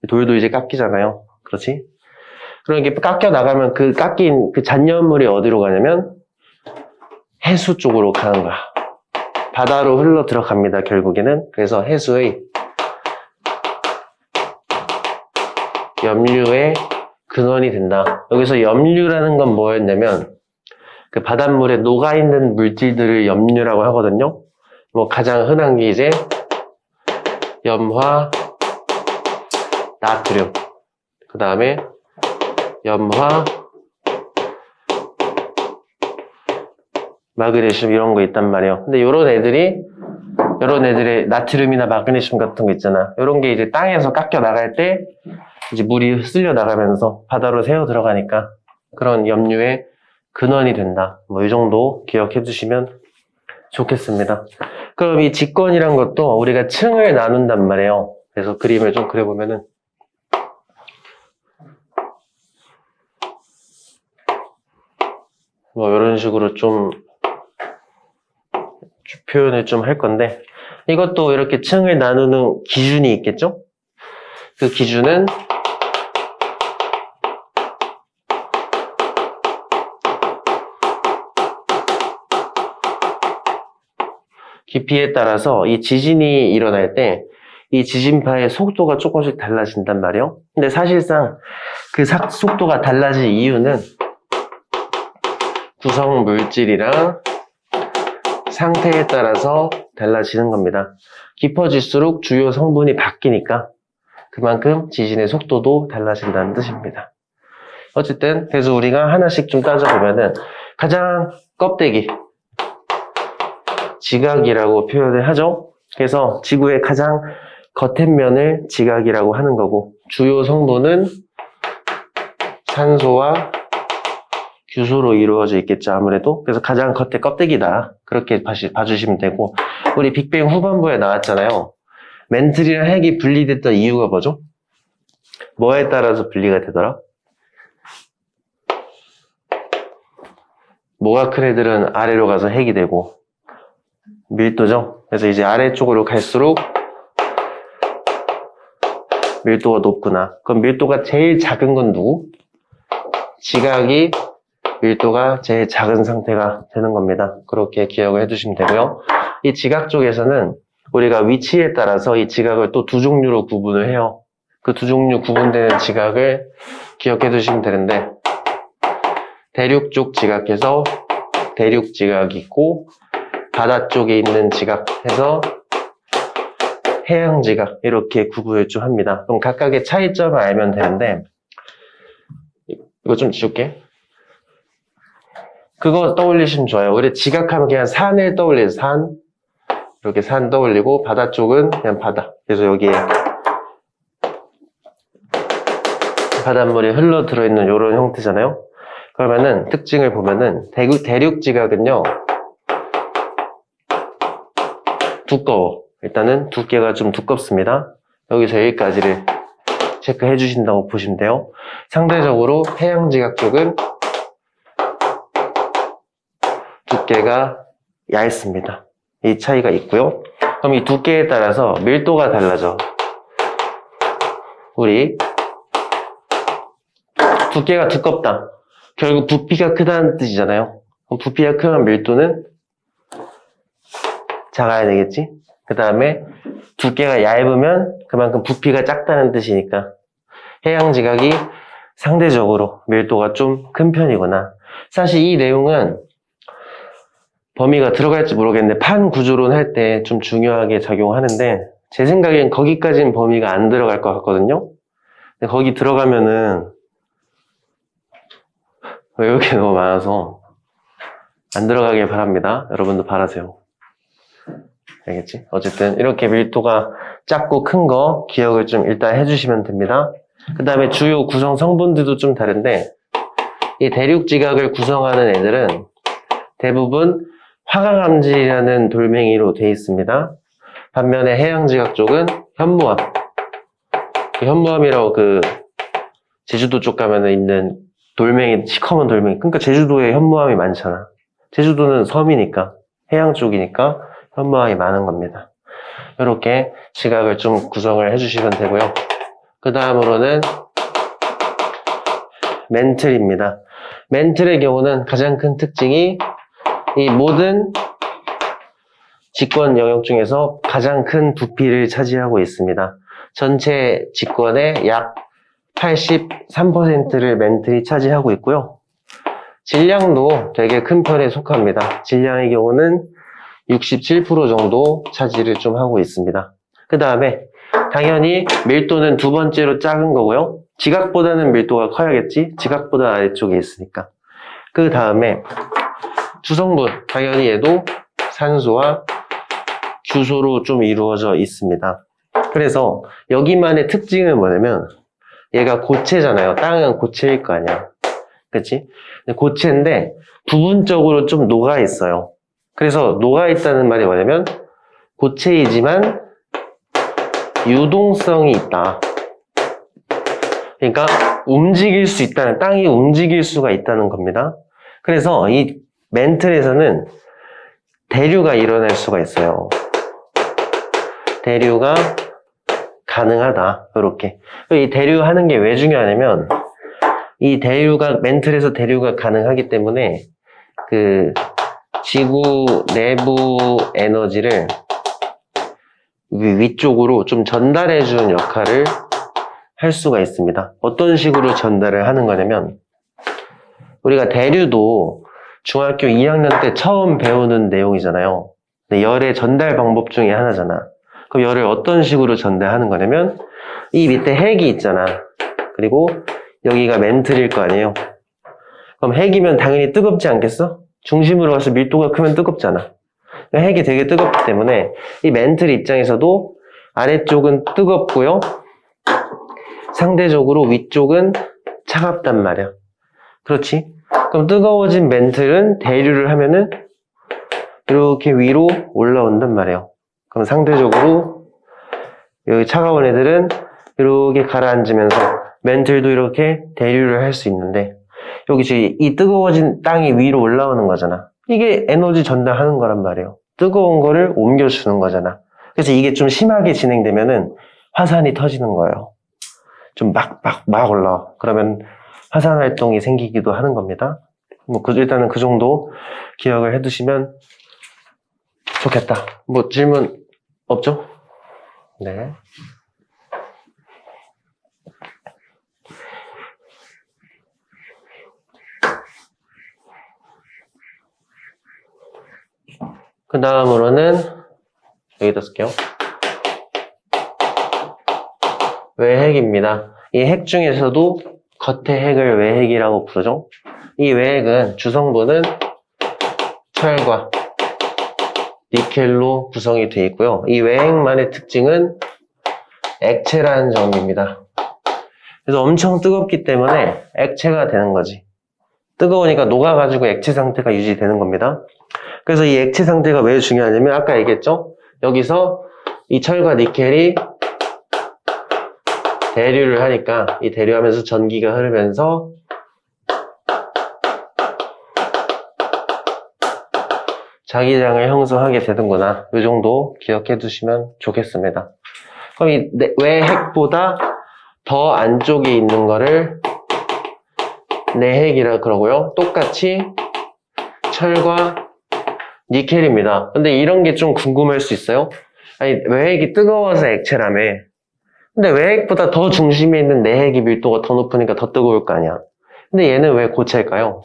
돌도 이제 깎이잖아요. 그렇지? 그런 게 깎여 나가면 그 깎인 그 잔여물이 어디로 가냐면 해수 쪽으로 가는 거야. 바다로 흘러 들어갑니다, 결국에는. 그래서 해수의 염류의 근원이 된다. 여기서 염류라는 건 뭐였냐면 그 바닷물에 녹아있는 물질들을 염류라고 하거든요. 뭐 가장 흔한 게 이제 염화, 나트륨, 그 다음에 염화, 마그네슘 이런 거 있단 말이에요. 근데 이런 애들의 나트륨이나 마그네슘 같은 거 있잖아. 이런 게 이제 땅에서 깎여 나갈 때 이제 물이 쓸려 나가면서 바다로 새어 들어가니까 그런 염류의 근원이 된다. 뭐 이 정도 기억해 주시면 좋겠습니다. 그럼 이 직권이란 것도 우리가 층을 나눈단 말이에요. 그래서 그림을 좀 그려보면은 뭐 이런 식으로 좀 표현을 좀 할 건데, 이것도 이렇게 층을 나누는 기준이 있겠죠? 그 기준은 깊이에 따라서 이 지진이 일어날 때 이 지진파의 속도가 조금씩 달라진단 말이에요. 근데 사실상 그 속도가 달라질 이유는 구성 물질이랑 상태에 따라서 달라지는 겁니다. 깊어질수록 주요 성분이 바뀌니까 그만큼 지진의 속도도 달라진다는 뜻입니다. 어쨌든 그래서 우리가 하나씩 좀 따져보면은 가장 껍데기 지각이라고 표현을 하죠. 그래서 지구의 가장 겉에면을 지각이라고 하는 거고, 주요 성분은 산소와 규소로 이루어져 있겠죠, 아무래도. 그래서 가장 겉에 껍데기다, 그렇게 봐주시면 되고, 우리 빅뱅 후반부에 나왔잖아요. 멘틀이랑 핵이 분리됐던 이유가 뭐죠? 뭐에 따라서 분리가 되더라? 뭐가 큰 애들은 아래로 가서 핵이 되고, 밀도죠. 그래서 이제 아래쪽으로 갈수록 밀도가 높구나. 그럼 밀도가 제일 작은 건 누구? 지각이 밀도가 제일 작은 상태가 되는 겁니다. 그렇게 기억을 해두시면 되고요. 이 지각 쪽에서는 우리가 위치에 따라서 이 지각을 또 두 종류로 구분을 해요. 그 두 종류 구분되는 지각을 기억해 두시면 되는데, 대륙 쪽 지각해서 대륙 지각이 있고, 바다 쪽에 있는 지각해서 해양 지각, 이렇게 구분을 좀 합니다. 그럼 각각의 차이점을 알면 되는데, 이거 좀 지울게. 그거 떠올리시면 좋아요. 우리 지각하면 그냥 산을 떠올려요. 산. 이렇게 산 떠올리고, 바다 쪽은 그냥 바다. 그래서 여기에 바닷물이 흘러 들어있는 이런 형태잖아요. 그러면은 특징을 보면은 대륙 지각은요, 두꺼워. 일단은 두께가 좀 두껍습니다. 여기서 여기까지를 체크해 주신다고 보시면 돼요. 상대적으로 해양 지각 쪽은 두께가 얇습니다. 이 차이가 있고요. 그럼 이 두께에 따라서 밀도가 달라져. 우리 두께가 두껍다. 결국 부피가 크다는 뜻이잖아요. 그럼 부피가 크면 밀도는 작아야 되겠지? 그 다음에 두께가 얇으면 그만큼 부피가 작다는 뜻이니까 해양 지각이 상대적으로 밀도가 좀 큰 편이구나. 사실 이 내용은 범위가 들어갈지 모르겠는데 판 구조론 할 때 좀 중요하게 작용하는데, 제 생각엔 거기까지는 범위가 안 들어갈 것 같거든요. 근데 거기 들어가면은 외울 게 너무 많아서 안 들어가길 바랍니다. 여러분도 바라세요. 알겠지? 어쨌든 이렇게 밀도가 작고 큰 거 기억을 좀 일단 해주시면 됩니다. 그 다음에 주요 구성 성분들도 좀 다른데, 이 대륙 지각을 구성하는 애들은 대부분 화강암질이라는 돌멩이로 되어 있습니다. 반면에 해양지각 쪽은 현무암. 현무암이라고 제주도 쪽 가면은 있는 돌멩이, 시커먼 돌멩이. 그러니까 제주도에 현무암이 많잖아. 제주도는 섬이니까, 해양 쪽이니까 현무암이 많은 겁니다. 이렇게 지각을 좀 구성을 해주시면 되고요. 그 다음으로는 멘틀입니다. 멘틀의 경우는 가장 큰 특징이 이 모든 직권 영역 중에서 가장 큰 부피를 차지하고 있습니다. 전체 직권의 약 83%를 멘틀이 차지하고 있고요. 질량도 되게 큰 편에 속합니다. 질량의 경우는 67% 정도 차지를 좀 하고 있습니다. 그 다음에 당연히 밀도는 두 번째로 작은 거고요. 지각보다는 밀도가 커야겠지? 지각보다 아래쪽에 있으니까. 그 다음에 주성분, 당연히 얘도 산소와 규소로 좀 이루어져 있습니다. 그래서 여기만의 특징은 뭐냐면 얘가 고체잖아요. 땅은 고체일 거 아니야. 그치? 고체인데 부분적으로 좀 녹아 있어요. 그래서 녹아 있다는 말이 뭐냐면 고체이지만 유동성이 있다. 그러니까 움직일 수 있다는, 땅이 움직일 수가 있다는 겁니다. 그래서 이 멘틀에서는 대류가 일어날 수가 있어요. 대류가 가능하다. 이렇게. 이 대류하는 게 왜 중요하냐면 이 대류가, 멘틀에서 대류가 가능하기 때문에 지구 내부 에너지를 위쪽으로 좀 전달해 주는 역할을 할 수가 있습니다. 어떤 식으로 전달을 하는 거냐면 우리가 대류도 중학교 2학년 때 처음 배우는 내용이잖아요. 근데 열의 전달 방법 중에 하나잖아. 그럼 열을 어떤 식으로 전달하는 거냐면 이 밑에 핵이 있잖아. 그리고 여기가 멘틀일 거 아니에요. 그럼 핵이면 당연히 뜨겁지 않겠어? 중심으로 가서 밀도가 크면 뜨겁잖아. 핵이 되게 뜨겁기 때문에 이 멘틀 입장에서도 아래쪽은 뜨겁고요. 상대적으로 위쪽은 차갑단 말이야. 그렇지? 그럼 뜨거워진 멘틀은 대류를 하면은 이렇게 위로 올라온단 말이에요. 그럼 상대적으로 여기 차가운 애들은 이렇게 가라앉으면서 멘틀도 이렇게 대류를 할 수 있는데 여기 지금 이 뜨거워진 땅이 위로 올라오는 거잖아. 이게 에너지 전달하는 거란 말이에요. 뜨거운 거를 옮겨주는 거잖아. 그래서 이게 좀 심하게 진행되면은 화산이 터지는 거예요. 좀 막 올라와. 그러면 화산 활동이 생기기도 하는 겁니다. 일단은 그 정도 기억을 해두시면 좋겠다. 질문 없죠? 네. 그 다음으로는 여기다 쓸게요. 외핵입니다. 이 핵 중에서도 겉의 핵을 외핵이라고 부르죠. 이 외핵은 주성분은 철과 니켈로 구성이 되어 있고요. 이 외핵만의 특징은 액체라는 점입니다. 그래서 엄청 뜨겁기 때문에 액체가 되는 거지. 뜨거우니까 녹아가지고 액체 상태가 유지되는 겁니다. 그래서 이 액체 상태가 왜 중요하냐면 아까 얘기했죠? 여기서 이 철과 니켈이 대류를 하니까 이 대류하면서 전기가 흐르면서 자기장을 형성하게 되는구나. 이 정도 기억해 두시면 좋겠습니다. 그럼 이 외핵보다 더 안쪽에 있는 거를 내핵이라 그러고요. 똑같이 철과 니켈입니다. 근데 이런 게 좀 궁금할 수 있어요. 아니, 외핵이 뜨거워서 액체라며. 근데 외핵보다 더 중심에 있는 내핵이 밀도가 더 높으니까 더 뜨거울 거 아니야. 근데 얘는 왜 고체일까요?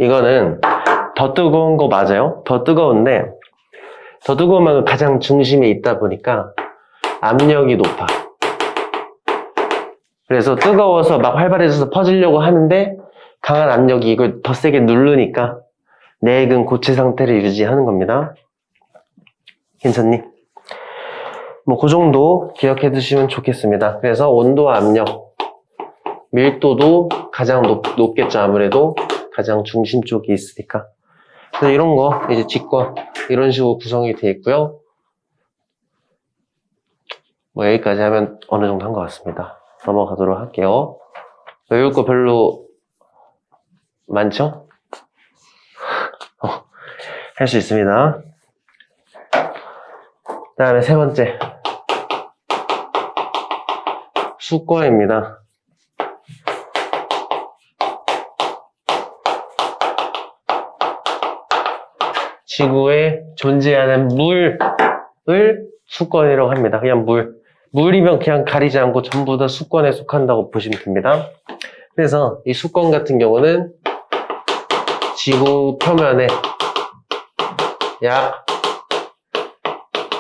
이거는 더 뜨거운 거 맞아요. 더 뜨거운데 더 뜨거운 만큼 가장 중심에 있다 보니까 압력이 높아. 그래서 뜨거워서 막 활발해져서 퍼지려고 하는데 강한 압력이 이걸 더 세게 누르니까 내핵은 고체 상태를 유지하는 겁니다. 괜찮니? 그 정도 기억해 두시면 좋겠습니다. 그래서 온도와 압력, 밀도도 가장 높겠죠. 아무래도 가장 중심 쪽에 있으니까. 그래서 이런 거, 이제 직권, 이런 식으로 구성이 되어 있고요. 뭐 여기까지 하면 어느 정도 한 것 같습니다. 넘어가도록 할게요. 외울 거 별로 많죠? 할 수 있습니다. 그 다음에 세 번째. 수권입니다. 지구에 존재하는 물을 수권이라고 합니다. 그냥 물. 물이면 그냥 가리지 않고 전부 다 수권에 속한다고 보시면 됩니다. 그래서 이 수권 같은 경우는 지구 표면에 약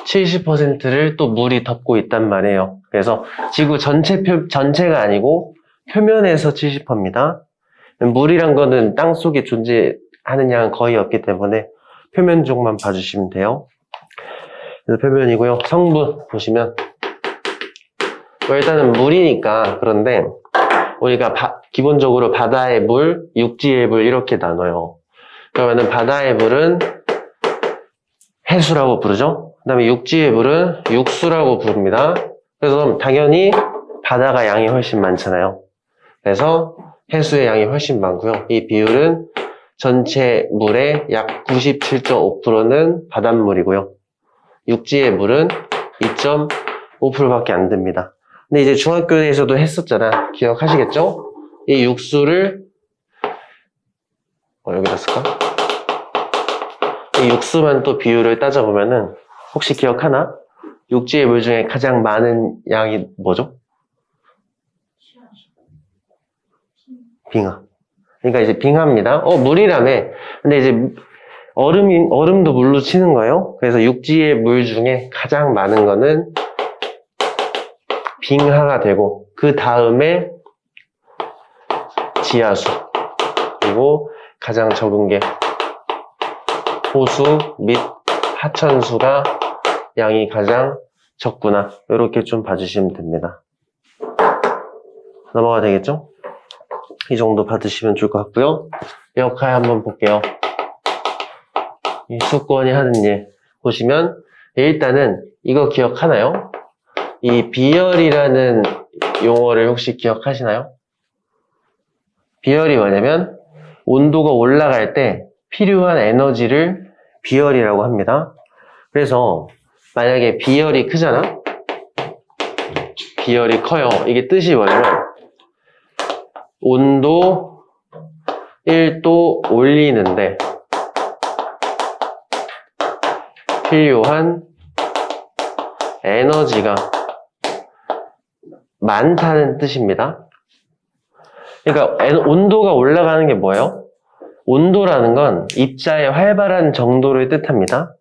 70%를 또 물이 덮고 있단 말이에요. 그래서 지구 전체가 아니고 표면에서 70%입니다. 물이란 거는 땅 속에 존재하는 양은 거의 없기 때문에 표면 쪽만 봐주시면 돼요. 그래서 표면이고요. 성분 보시면 일단은 물이니까 그런데 우리가 기본적으로 바다의 물, 육지의 물 이렇게 나눠요. 그러면은 바다의 물은 해수라고 부르죠. 그 다음에 육지의 물은 육수라고 부릅니다. 그래서 당연히 바다가 양이 훨씬 많잖아요. 그래서 해수의 양이 훨씬 많고요. 이 비율은 전체 물의 약 97.5%는 바닷물이고요. 육지의 물은 2.5%밖에 안 됩니다. 근데 이제 중학교에서도 했었잖아. 기억하시겠죠? 이 육수를 여기다 쓸까? 이 육수만 또 비율을 따져보면은 혹시 기억하나? 육지의 물 중에 가장 많은 양이 뭐죠? 빙하. 그러니까 이제 빙하입니다. 물이라며. 근데 이제 얼음도 물로 치는 거예요. 그래서 육지의 물 중에 가장 많은 거는 빙하가 되고, 그 다음에 지하수. 그리고 가장 적은 게 호수 및 하천수가 양이 가장 적구나. 이렇게 좀 봐주시면 됩니다. 넘어가 되겠죠? 이 정도 받으시면 좋을 것 같고요. 역할 한번 볼게요. 이 수권이 하는 일 보시면 일단은 이거 기억하나요? 이 비열이라는 용어를 혹시 기억하시나요? 비열이 뭐냐면 온도가 올라갈 때 필요한 에너지를 비열이라고 합니다. 그래서 만약에 비열이 크잖아? 비열이 커요. 이게 뜻이 뭐냐면 온도 1도 올리는데 필요한 에너지가 많다는 뜻입니다. 그러니까 온도가 올라가는 게 뭐예요? 온도라는 건 입자의 활발한 정도를 뜻합니다.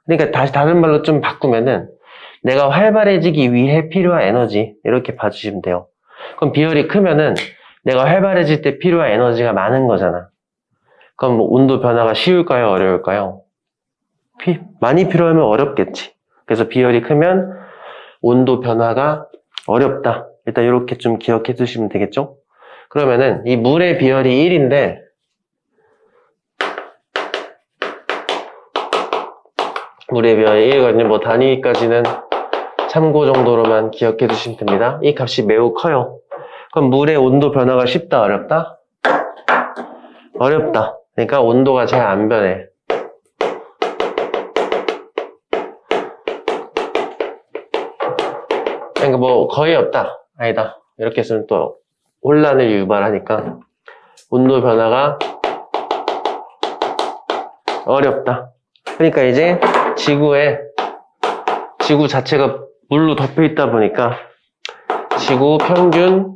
그러니까 다른 말로 좀 바꾸면은 내가 활발해지기 위해 필요한 에너지 이렇게 봐주시면 돼요. 그럼 비열이 크면은 내가 활발해질 때 필요한 에너지가 많은 거잖아. 그럼 뭐 온도 변화가 쉬울까요? 어려울까요? 많이 필요하면 어렵겠지. 그래서 비열이 크면 온도 변화가 어렵다. 일단 이렇게 좀 기억해 두시면 되겠죠? 그러면은 이 물의 비열이 1인데 물의 비열이 1이거든요. 뭐 단위까지는 참고 정도로만 기억해 두시면 됩니다. 이 값이 매우 커요. 그럼 물의 온도 변화가 쉽다, 어렵다? 어렵다. 그러니까 온도가 잘 안 변해. 그러니까 뭐 거의 없다. 아니다. 이렇게 쓰면 또 혼란을 유발하니까 온도 변화가 어렵다. 그러니까 이제 지구 자체가 물로 덮여 있다 보니까 지구 평균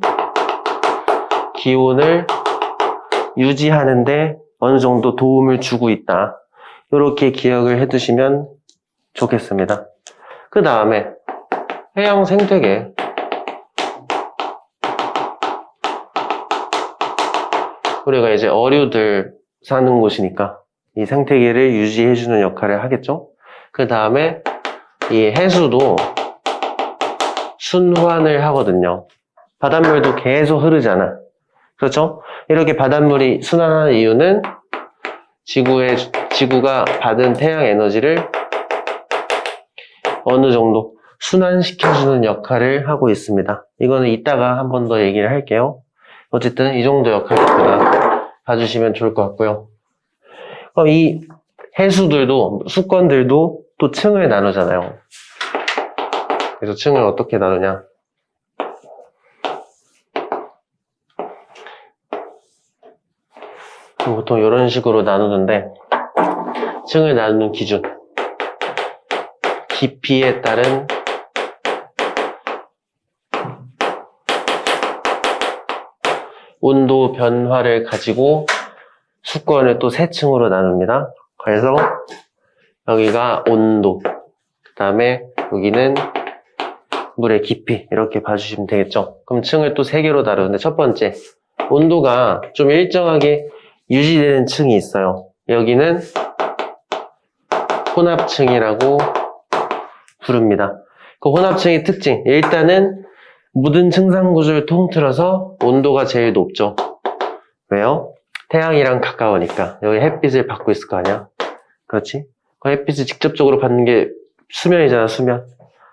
기온을 유지하는데 어느 정도 도움을 주고 있다. 이렇게 기억을 해두시면 좋겠습니다. 그 다음에 해양 생태계. 우리가 이제 어류들 사는 곳이니까 이 생태계를 유지해주는 역할을 하겠죠? 그 다음에 이 해수도 순환을 하거든요. 바닷물도 계속 흐르잖아. 그렇죠? 이렇게 바닷물이 순환하는 이유는 지구의 지구가 받은 태양 에너지를 어느 정도 순환시켜주는 역할을 하고 있습니다. 이거는 이따가 한 번 더 얘기를 할게요. 어쨌든 이 정도 역할을 제가 봐주시면 좋을 것 같고요. 그럼 이 해수들도, 수건들도 또 층을 나누잖아요. 그래서 층을 어떻게 나누냐? 보통 이런 식으로 나누는데, 층을 나누는 기준. 깊이에 따른 온도 변화를 가지고 수건을 또 세 층으로 나눕니다. 그래서 여기가 온도, 그 다음에 여기는 물의 깊이, 이렇게 봐주시면 되겠죠. 그럼 층을 또 세 개로 나누는데, 첫 번째, 온도가 좀 일정하게 유지되는 층이 있어요. 여기는 혼합층이라고 부릅니다. 그 혼합층의 특징, 일단은 모든 층상 구조를 통틀어서 온도가 제일 높죠. 왜요? 태양이랑 가까우니까. 여기 햇빛을 받고 있을 거 아니야? 그렇지? 그 햇빛을 직접적으로 받는 게 수면이잖아, 수면.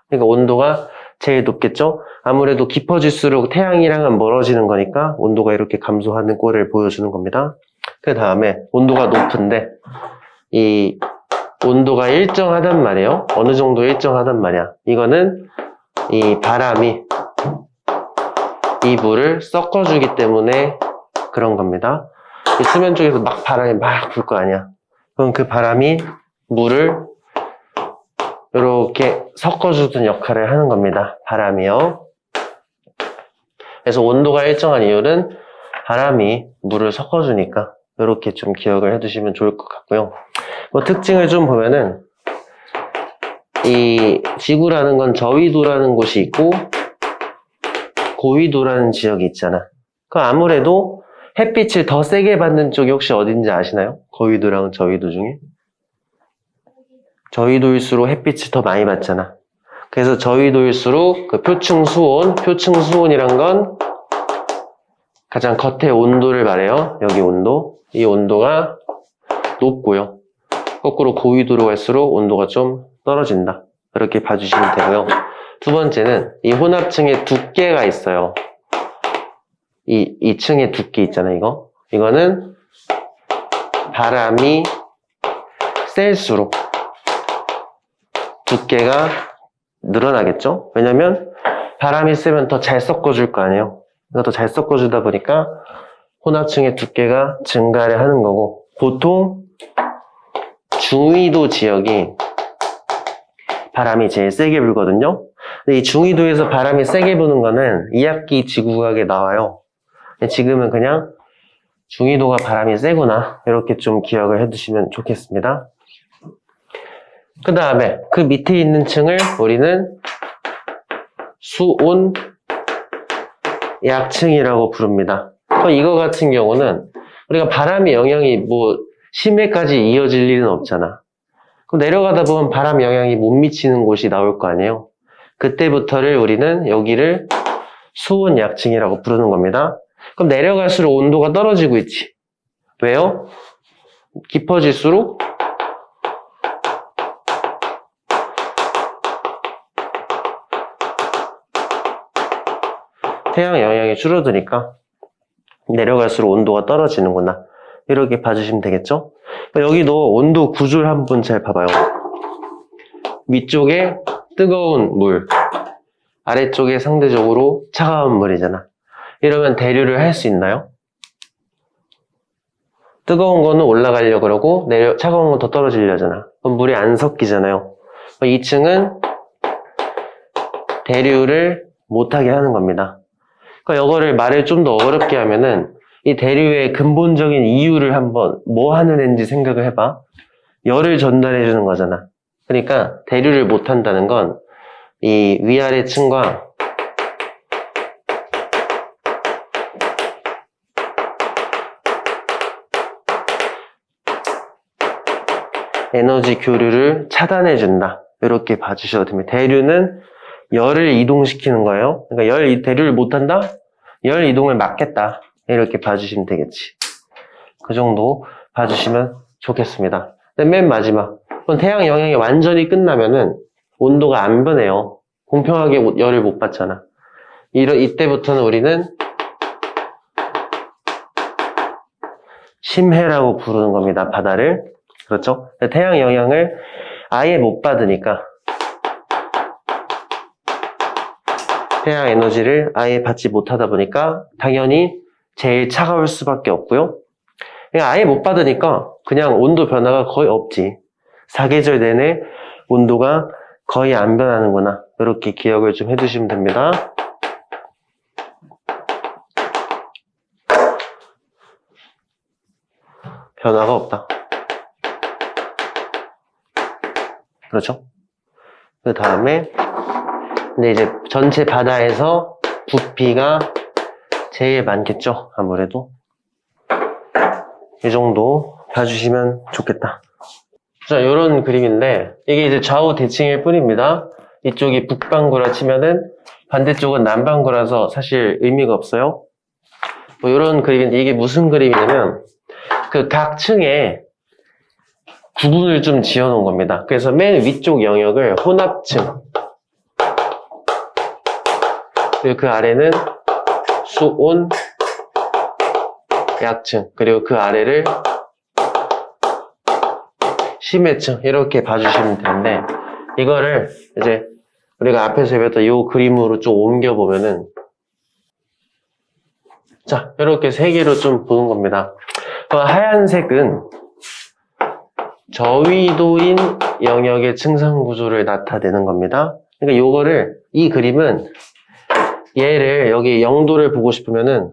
그러니까 온도가 제일 높겠죠? 아무래도 깊어질수록 태양이랑은 멀어지는 거니까 온도가 이렇게 감소하는 꼴을 보여주는 겁니다. 그 다음에 온도가 높은데 이 온도가 일정하단 말이에요. 어느 정도 일정하단 말이야. 이거는 이 바람이 이 물을 섞어주기 때문에 그런 겁니다. 이 수면 쪽에서 막 바람이 막 불 거 아니야. 그럼 그 바람이 물을 이렇게 섞어주는 역할을 하는 겁니다. 바람이요. 그래서 온도가 일정한 이유는 바람이 물을 섞어주니까 이렇게 좀 기억을 해두시면 좋을 것 같고요. 뭐 특징을 좀 보면은 이 지구라는 건 저위도라는 곳이 있고 고위도라는 지역이 있잖아. 그 아무래도 햇빛을 더 세게 받는 쪽이 혹시 어딘지 아시나요? 고위도랑 저위도 중에? 저위도일수록 햇빛을 더 많이 받잖아. 그래서 저위도일수록 그 표층수온이란 건 가장 겉의 온도를 말해요. 여기 온도. 이 온도가 높고요. 거꾸로 고위도로 갈수록 온도가 좀 떨어진다. 이렇게 봐주시면 되고요. 두 번째는 이 혼합층의 두께가 있어요. 이 층의 두께 있잖아요, 이거는 바람이 셀수록 두께가 늘어나겠죠? 왜냐면 바람이 세면 더 잘 섞어줄 거 아니에요? 더 잘 섞어주다 보니까 혼합층의 두께가 증가를 하는 거고, 보통 중위도 지역이 바람이 제일 세게 불거든요? 근데 이 중위도에서 바람이 세게 부는 거는 2학기 지구과학에 나와요. 지금은 그냥 중위도가 바람이 세구나, 이렇게 좀 기억을 해두시면 좋겠습니다. 그 다음에 그 밑에 있는 층을 우리는 수온 약층이라고 부릅니다. 이거 같은 경우는 우리가 바람의 영향이 뭐 심해까지 이어질 일은 없잖아. 그럼 내려가다 보면 바람 영향이 못 미치는 곳이 나올 거 아니에요. 그때부터를 우리는 여기를 수온 약층이라고 부르는 겁니다. 그럼 내려갈수록 온도가 떨어지고 있지. 왜요? 깊어질수록 태양 영향이 줄어드니까 내려갈수록 온도가 떨어지는구나. 이렇게 봐주시면 되겠죠? 여기도 온도 구조를 한번 잘 봐봐요. 위쪽에 뜨거운 물, 아래쪽에 상대적으로 차가운 물이잖아. 이러면 대류를 할 수 있나요? 뜨거운 거는 올라가려고 그러고 차가운 건 더 떨어지려잖아. 그럼 물이 안 섞이잖아요. 2층은 대류를 못하게 하는 겁니다. 그러니까 이거를 말을 좀 더 어렵게 하면은 이 대류의 근본적인 이유를 한번 뭐 하는 애인지 생각을 해봐. 열을 전달해 주는 거잖아. 그러니까 대류를 못 한다는 건 이 위아래 층과 에너지 교류를 차단해 준다. 이렇게 봐주셔도 됩니다. 대류는 열을 이동시키는 거예요. 그러니까 대류를 못 한다? 열 이동을 막겠다. 이렇게 봐주시면 되겠지. 그 정도 봐주시면 좋겠습니다. 맨 마지막. 그럼 태양 영향이 완전히 끝나면은 온도가 안 변해요. 공평하게 열을 못 받잖아. 이때부터는 우리는 심해라고 부르는 겁니다. 바다를. 그렇죠? 태양 영향을 아예 못 받으니까, 태양 에너지를 아예 받지 못하다 보니까 당연히 제일 차가울 수밖에 없고요. 아예 못 받으니까 그냥 온도 변화가 거의 없지. 사계절 내내 온도가 거의 안 변하는구나. 이렇게 기억을 좀 해두시면 됩니다. 변화가 없다. 그렇죠? 그 다음에 근데 이제 전체 바다에서 부피가 제일 많겠죠? 아무래도 이 정도 봐주시면 좋겠다. 자, 요런 그림인데 이게 이제 좌우 대칭일 뿐입니다. 이쪽이 북반구라 치면은 반대쪽은 남반구라서 사실 의미가 없어요. 뭐 요런 그림인데 이게 무슨 그림이냐면 그 각 층에 구분을 좀 지어 놓은 겁니다. 그래서 맨 위쪽 영역을 혼합층, 그리고 그 아래는 수온 약층, 그리고 그 아래를 심해층, 이렇게 봐주시면 되는데, 이거를 이제 우리가 앞에서 배웠던 이 그림으로 좀 옮겨보면은, 자, 이렇게 세 개로 좀 보는 겁니다. 하얀색은 저위도인 영역의 층상 구조를 나타내는 겁니다. 그러니까 요거를, 이 그림은 얘를 여기 0도를 보고 싶으면은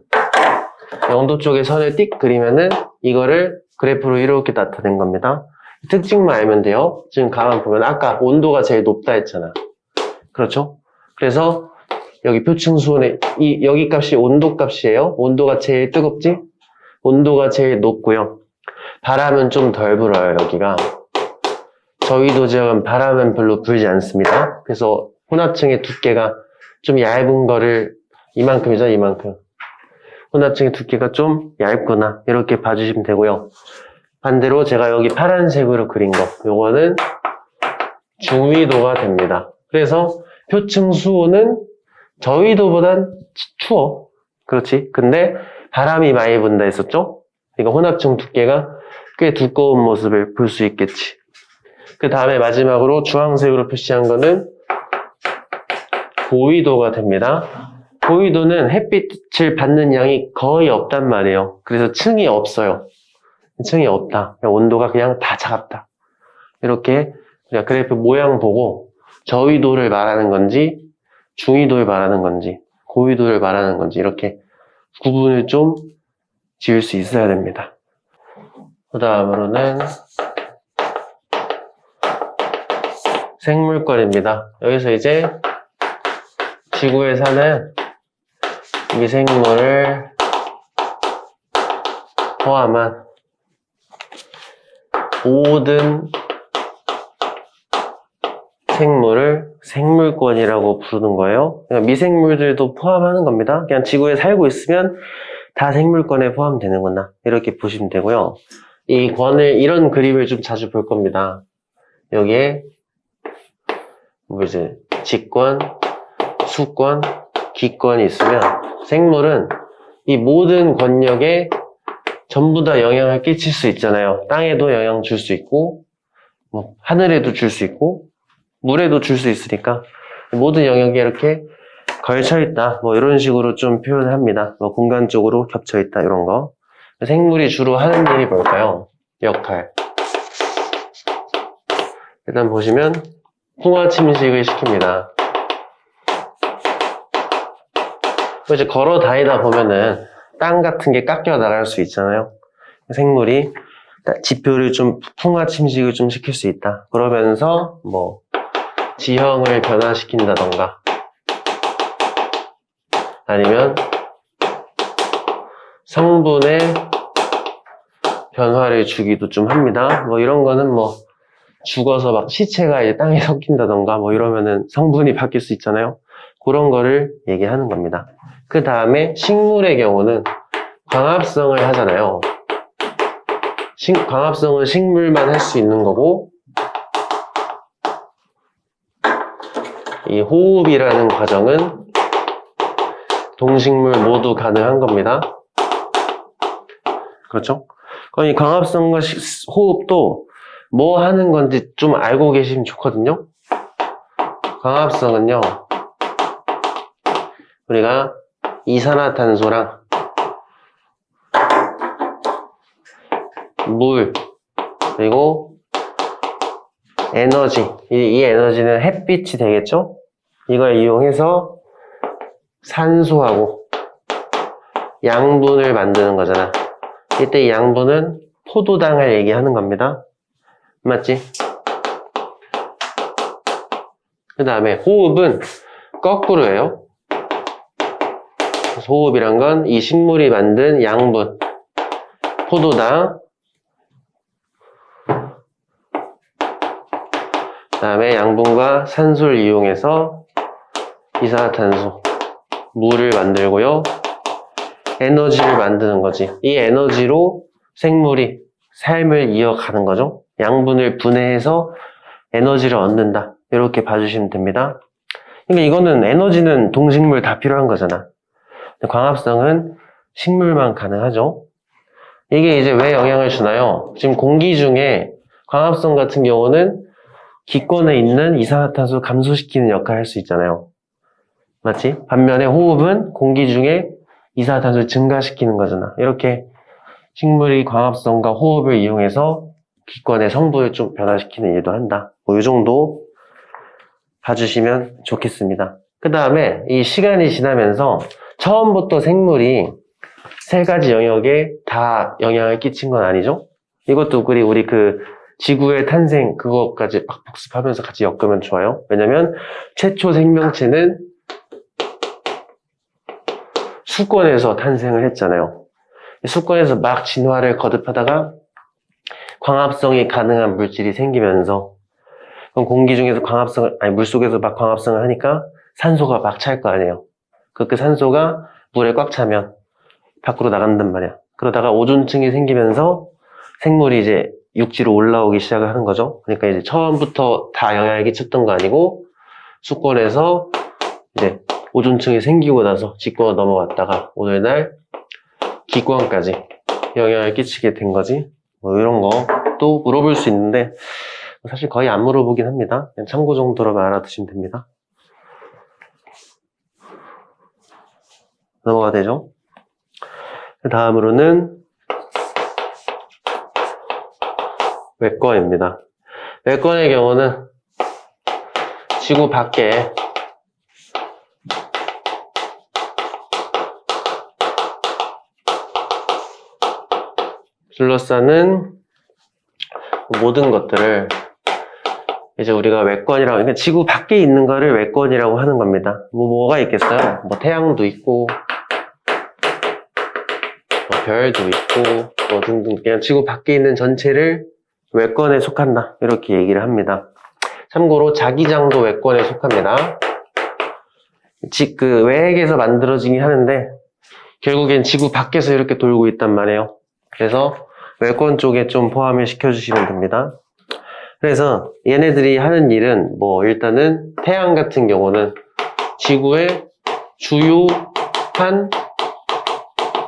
0도 쪽에 선을 띡 그리면은 이거를 그래프로 이렇게 나타낸 겁니다. 특징만 알면 돼요. 지금 가만 보면 아까 온도가 제일 높다 했잖아. 그렇죠? 그래서 여기 표층 수온의 여기 값이 온도 값이에요. 온도가 제일 뜨겁지? 온도가 제일 높고요. 바람은 좀 덜 불어요, 여기가. 저위도 지역은 바람은 별로 불지 않습니다. 그래서 혼합층의 두께가 좀 얇은 거를 이만큼이죠, 이만큼. 혼합층의 두께가 좀 얇구나, 이렇게 봐주시면 되고요. 반대로 제가 여기 파란색으로 그린 거, 요거는 중위도가 됩니다. 그래서 표층 수온은 저위도보단 추워. 그렇지? 근데 바람이 많이 분다 했었죠? 그러니까 혼합층 두께가 꽤 두꺼운 모습을 볼 수 있겠지. 그 다음에 마지막으로 주황색으로 표시한 거는 고위도가 됩니다. 고위도는 햇빛을 받는 양이 거의 없단 말이에요. 그래서 층이 없어요. 층이 없다. 온도가 그냥 다 차갑다. 이렇게 그래프 모양 보고 저위도를 말하는 건지 중위도를 말하는 건지 고위도를 말하는 건지 이렇게 구분을 좀 지을 수 있어야 됩니다. 그 다음으로는 생물권입니다. 여기서 이제 지구에 사는 미생물을 포함한 모든 생물을 생물권이라고 부르는 거예요. 그러니까 미생물들도 포함하는 겁니다. 그냥 지구에 살고 있으면 다 생물권에 포함되는구나. 이렇게 보시면 되고요. 이 권을, 이런 그림을 좀 자주 볼 겁니다. 여기에 뭐 이제 직권, 수권, 기권이 있으면 생물은 이 모든 권역에 전부 다 영향을 끼칠 수 있잖아요. 땅에도 영향 줄 수 있고, 뭐 하늘에도 줄 수 있고, 물에도 줄 수 있으니까 모든 영역에 이렇게 걸쳐 있다. 뭐 이런 식으로 좀 표현을 합니다. 뭐 공간적으로 겹쳐 있다 이런 거. 생물이 주로 하는 일이 뭘까요? 역할. 일단 보시면 풍화 침식을 시킵니다. 이제 걸어 다니다 보면은 땅 같은 게 깎여 나갈 수 있잖아요. 생물이 지표를 좀 풍화 침식을 좀 시킬 수 있다. 그러면서 뭐 지형을 변화시킨다던가 아니면 성분의 변화를 주기도 좀 합니다. 뭐 이런 거는 뭐 죽어서 막 시체가 이제 땅에 섞인다던가 뭐 이러면은 성분이 바뀔 수 있잖아요. 그런 거를 얘기하는 겁니다. 그 다음에 식물의 경우는 광합성을 하잖아요. 광합성은 식물만 할 수 있는 거고, 이 호흡이라는 과정은 동식물 모두 가능한 겁니다. 그렇죠? 그럼 이 광합성과 호흡도 뭐 하는 건지 좀 알고 계시면 좋거든요. 광합성은요, 우리가 이산화탄소랑 물, 그리고 에너지, 이 에너지는 햇빛이 되겠죠? 이걸 이용해서 산소하고 양분을 만드는 거잖아. 이때 이 양분은 포도당을 얘기하는 겁니다. 맞지? 그 다음에 호흡은 거꾸로예요. 호흡이란 건 이 식물이 만든 양분, 포도당, 그 다음에 양분과 산소를 이용해서 이산화탄소, 물을 만들고요. 에너지를 만드는 거지. 이 에너지로 생물이 삶을 이어가는 거죠. 양분을 분해해서 에너지를 얻는다. 이렇게 봐주시면 됩니다. 그러니까 이거는 에너지는 동식물 다 필요한 거잖아. 광합성은 식물만 가능하죠. 이게 이제 왜 영향을 주나요? 지금 공기 중에 광합성 같은 경우는 기권에 있는 이산화탄소 감소시키는 역할을 할 수 있잖아요. 맞지? 반면에 호흡은 공기 중에 이산화탄소를 증가시키는 거잖아. 이렇게 식물이 광합성과 호흡을 이용해서 기권의 성분을 좀 변화시키는 일도 한다. 뭐 이 정도 봐주시면 좋겠습니다. 그 다음에 이 시간이 지나면서 처음부터 생물이 세 가지 영역에 다 영향을 끼친 건 아니죠? 이것도 우리 그 지구의 탄생 그거까지 막 복습하면서 같이 엮으면 좋아요. 왜냐면 최초 생명체는 수권에서 탄생을 했잖아요. 수권에서 막 진화를 거듭하다가 광합성이 가능한 물질이 생기면서 그럼 공기 중에서 물속에서 막 광합성을 하니까 산소가 막 찰 거 아니에요. 그 산소가 물에 꽉 차면 밖으로 나간단 말이야. 그러다가 오존층이 생기면서 생물이 이제 육지로 올라오기 시작을 하는 거죠. 그러니까 이제 처음부터 다 영향을 끼쳤던 거 아니고 수권에서 이제 오존층이 생기고 나서 지구로 넘어왔다가 오늘날 기권까지 영향을 끼치게 된 거지. 뭐 이런 거 또 물어볼 수 있는데 사실 거의 안 물어보긴 합니다. 그냥 참고 정도로만 알아두시면 됩니다. 넘어가 되죠. 그 다음으로는 외권입니다. 외권의 경우는 지구 밖에 둘러싸는 모든 것들을 이제 우리가 외권이라고, 그러니까 지구 밖에 있는 거를 외권이라고 하는 겁니다. 뭐가 있겠어요? 뭐 태양도 있고, 뭐 별도 있고, 뭐 등등, 그냥 지구 밖에 있는 전체를 외권에 속한다. 이렇게 얘기를 합니다. 참고로 자기장도 외권에 속합니다. 그 외핵에서 만들어지긴 하는데, 결국엔 지구 밖에서 이렇게 돌고 있단 말이에요. 그래서 외권 쪽에 좀 포함을 시켜주시면 됩니다. 그래서 얘네들이 하는 일은 뭐 일단은 태양 같은 경우는 지구의 주요한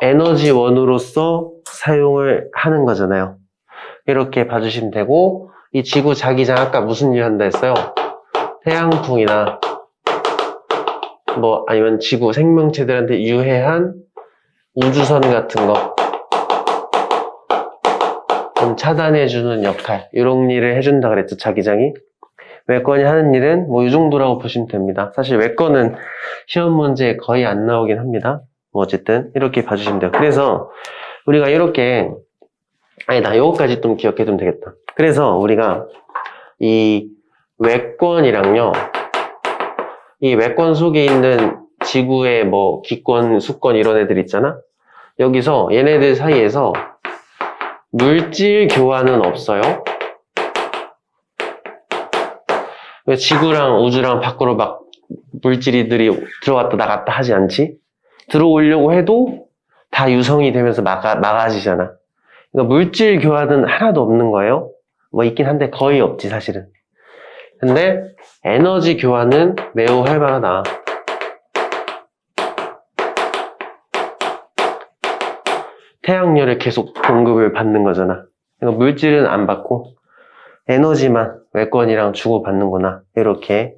에너지원으로서 사용을 하는 거잖아요. 이렇게 봐주시면 되고, 이 지구 자기장 아까 무슨 일 한다 했어요? 태양풍이나 뭐 아니면 지구 생명체들한테 유해한 우주선 같은 거 좀 차단해주는 역할, 이런 일을 해준다 그랬죠, 자기장이. 외권이 하는 일은 뭐 이 정도라고 보시면 됩니다. 사실 외권은 시험 문제에 거의 안 나오긴 합니다. 뭐 어쨌든 이렇게 봐주시면 돼요. 그래서 우리가 이렇게 요거까지 좀 기억해두면 되겠다. 그래서 우리가 이 외권이랑요, 이 외권 속에 있는 지구의 뭐 기권, 수권 이런 애들 있잖아. 여기서 얘네들 사이에서 물질 교환은 없어요. 왜 지구랑 우주랑 밖으로 막 물질이들이 들어왔다 나갔다 하지 않지? 들어오려고 해도 다 유성이 되면서 막아지잖아. 그러니까 물질 교환은 하나도 없는 거예요. 뭐 있긴 한데 거의 없지 사실은. 근데 에너지 교환은 매우 활발하다. 태양열을 계속 공급을 받는 거잖아. 그러니까 물질은 안 받고 에너지만 외권이랑 주고받는구나. 이렇게.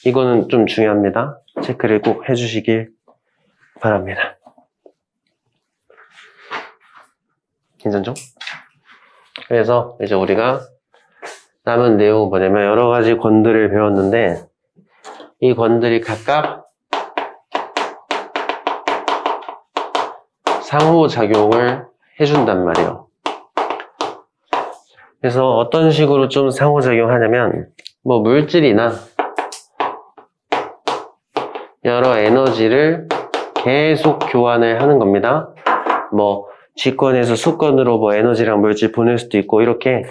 이거는 좀 중요합니다. 체크를 꼭 해주시길 바랍니다. 괜찮죠? 그래서 이제 우리가 남은 내용은 뭐냐면 여러 가지 권들을 배웠는데 이 권들이 각각 상호작용을 해준단 말이에요. 그래서 어떤 식으로 좀 상호작용하냐면 뭐 물질이나 여러 에너지를 계속 교환을 하는 겁니다. 뭐 G권에서 수권으로 뭐 에너지랑 물질 보낼 수도 있고 이렇게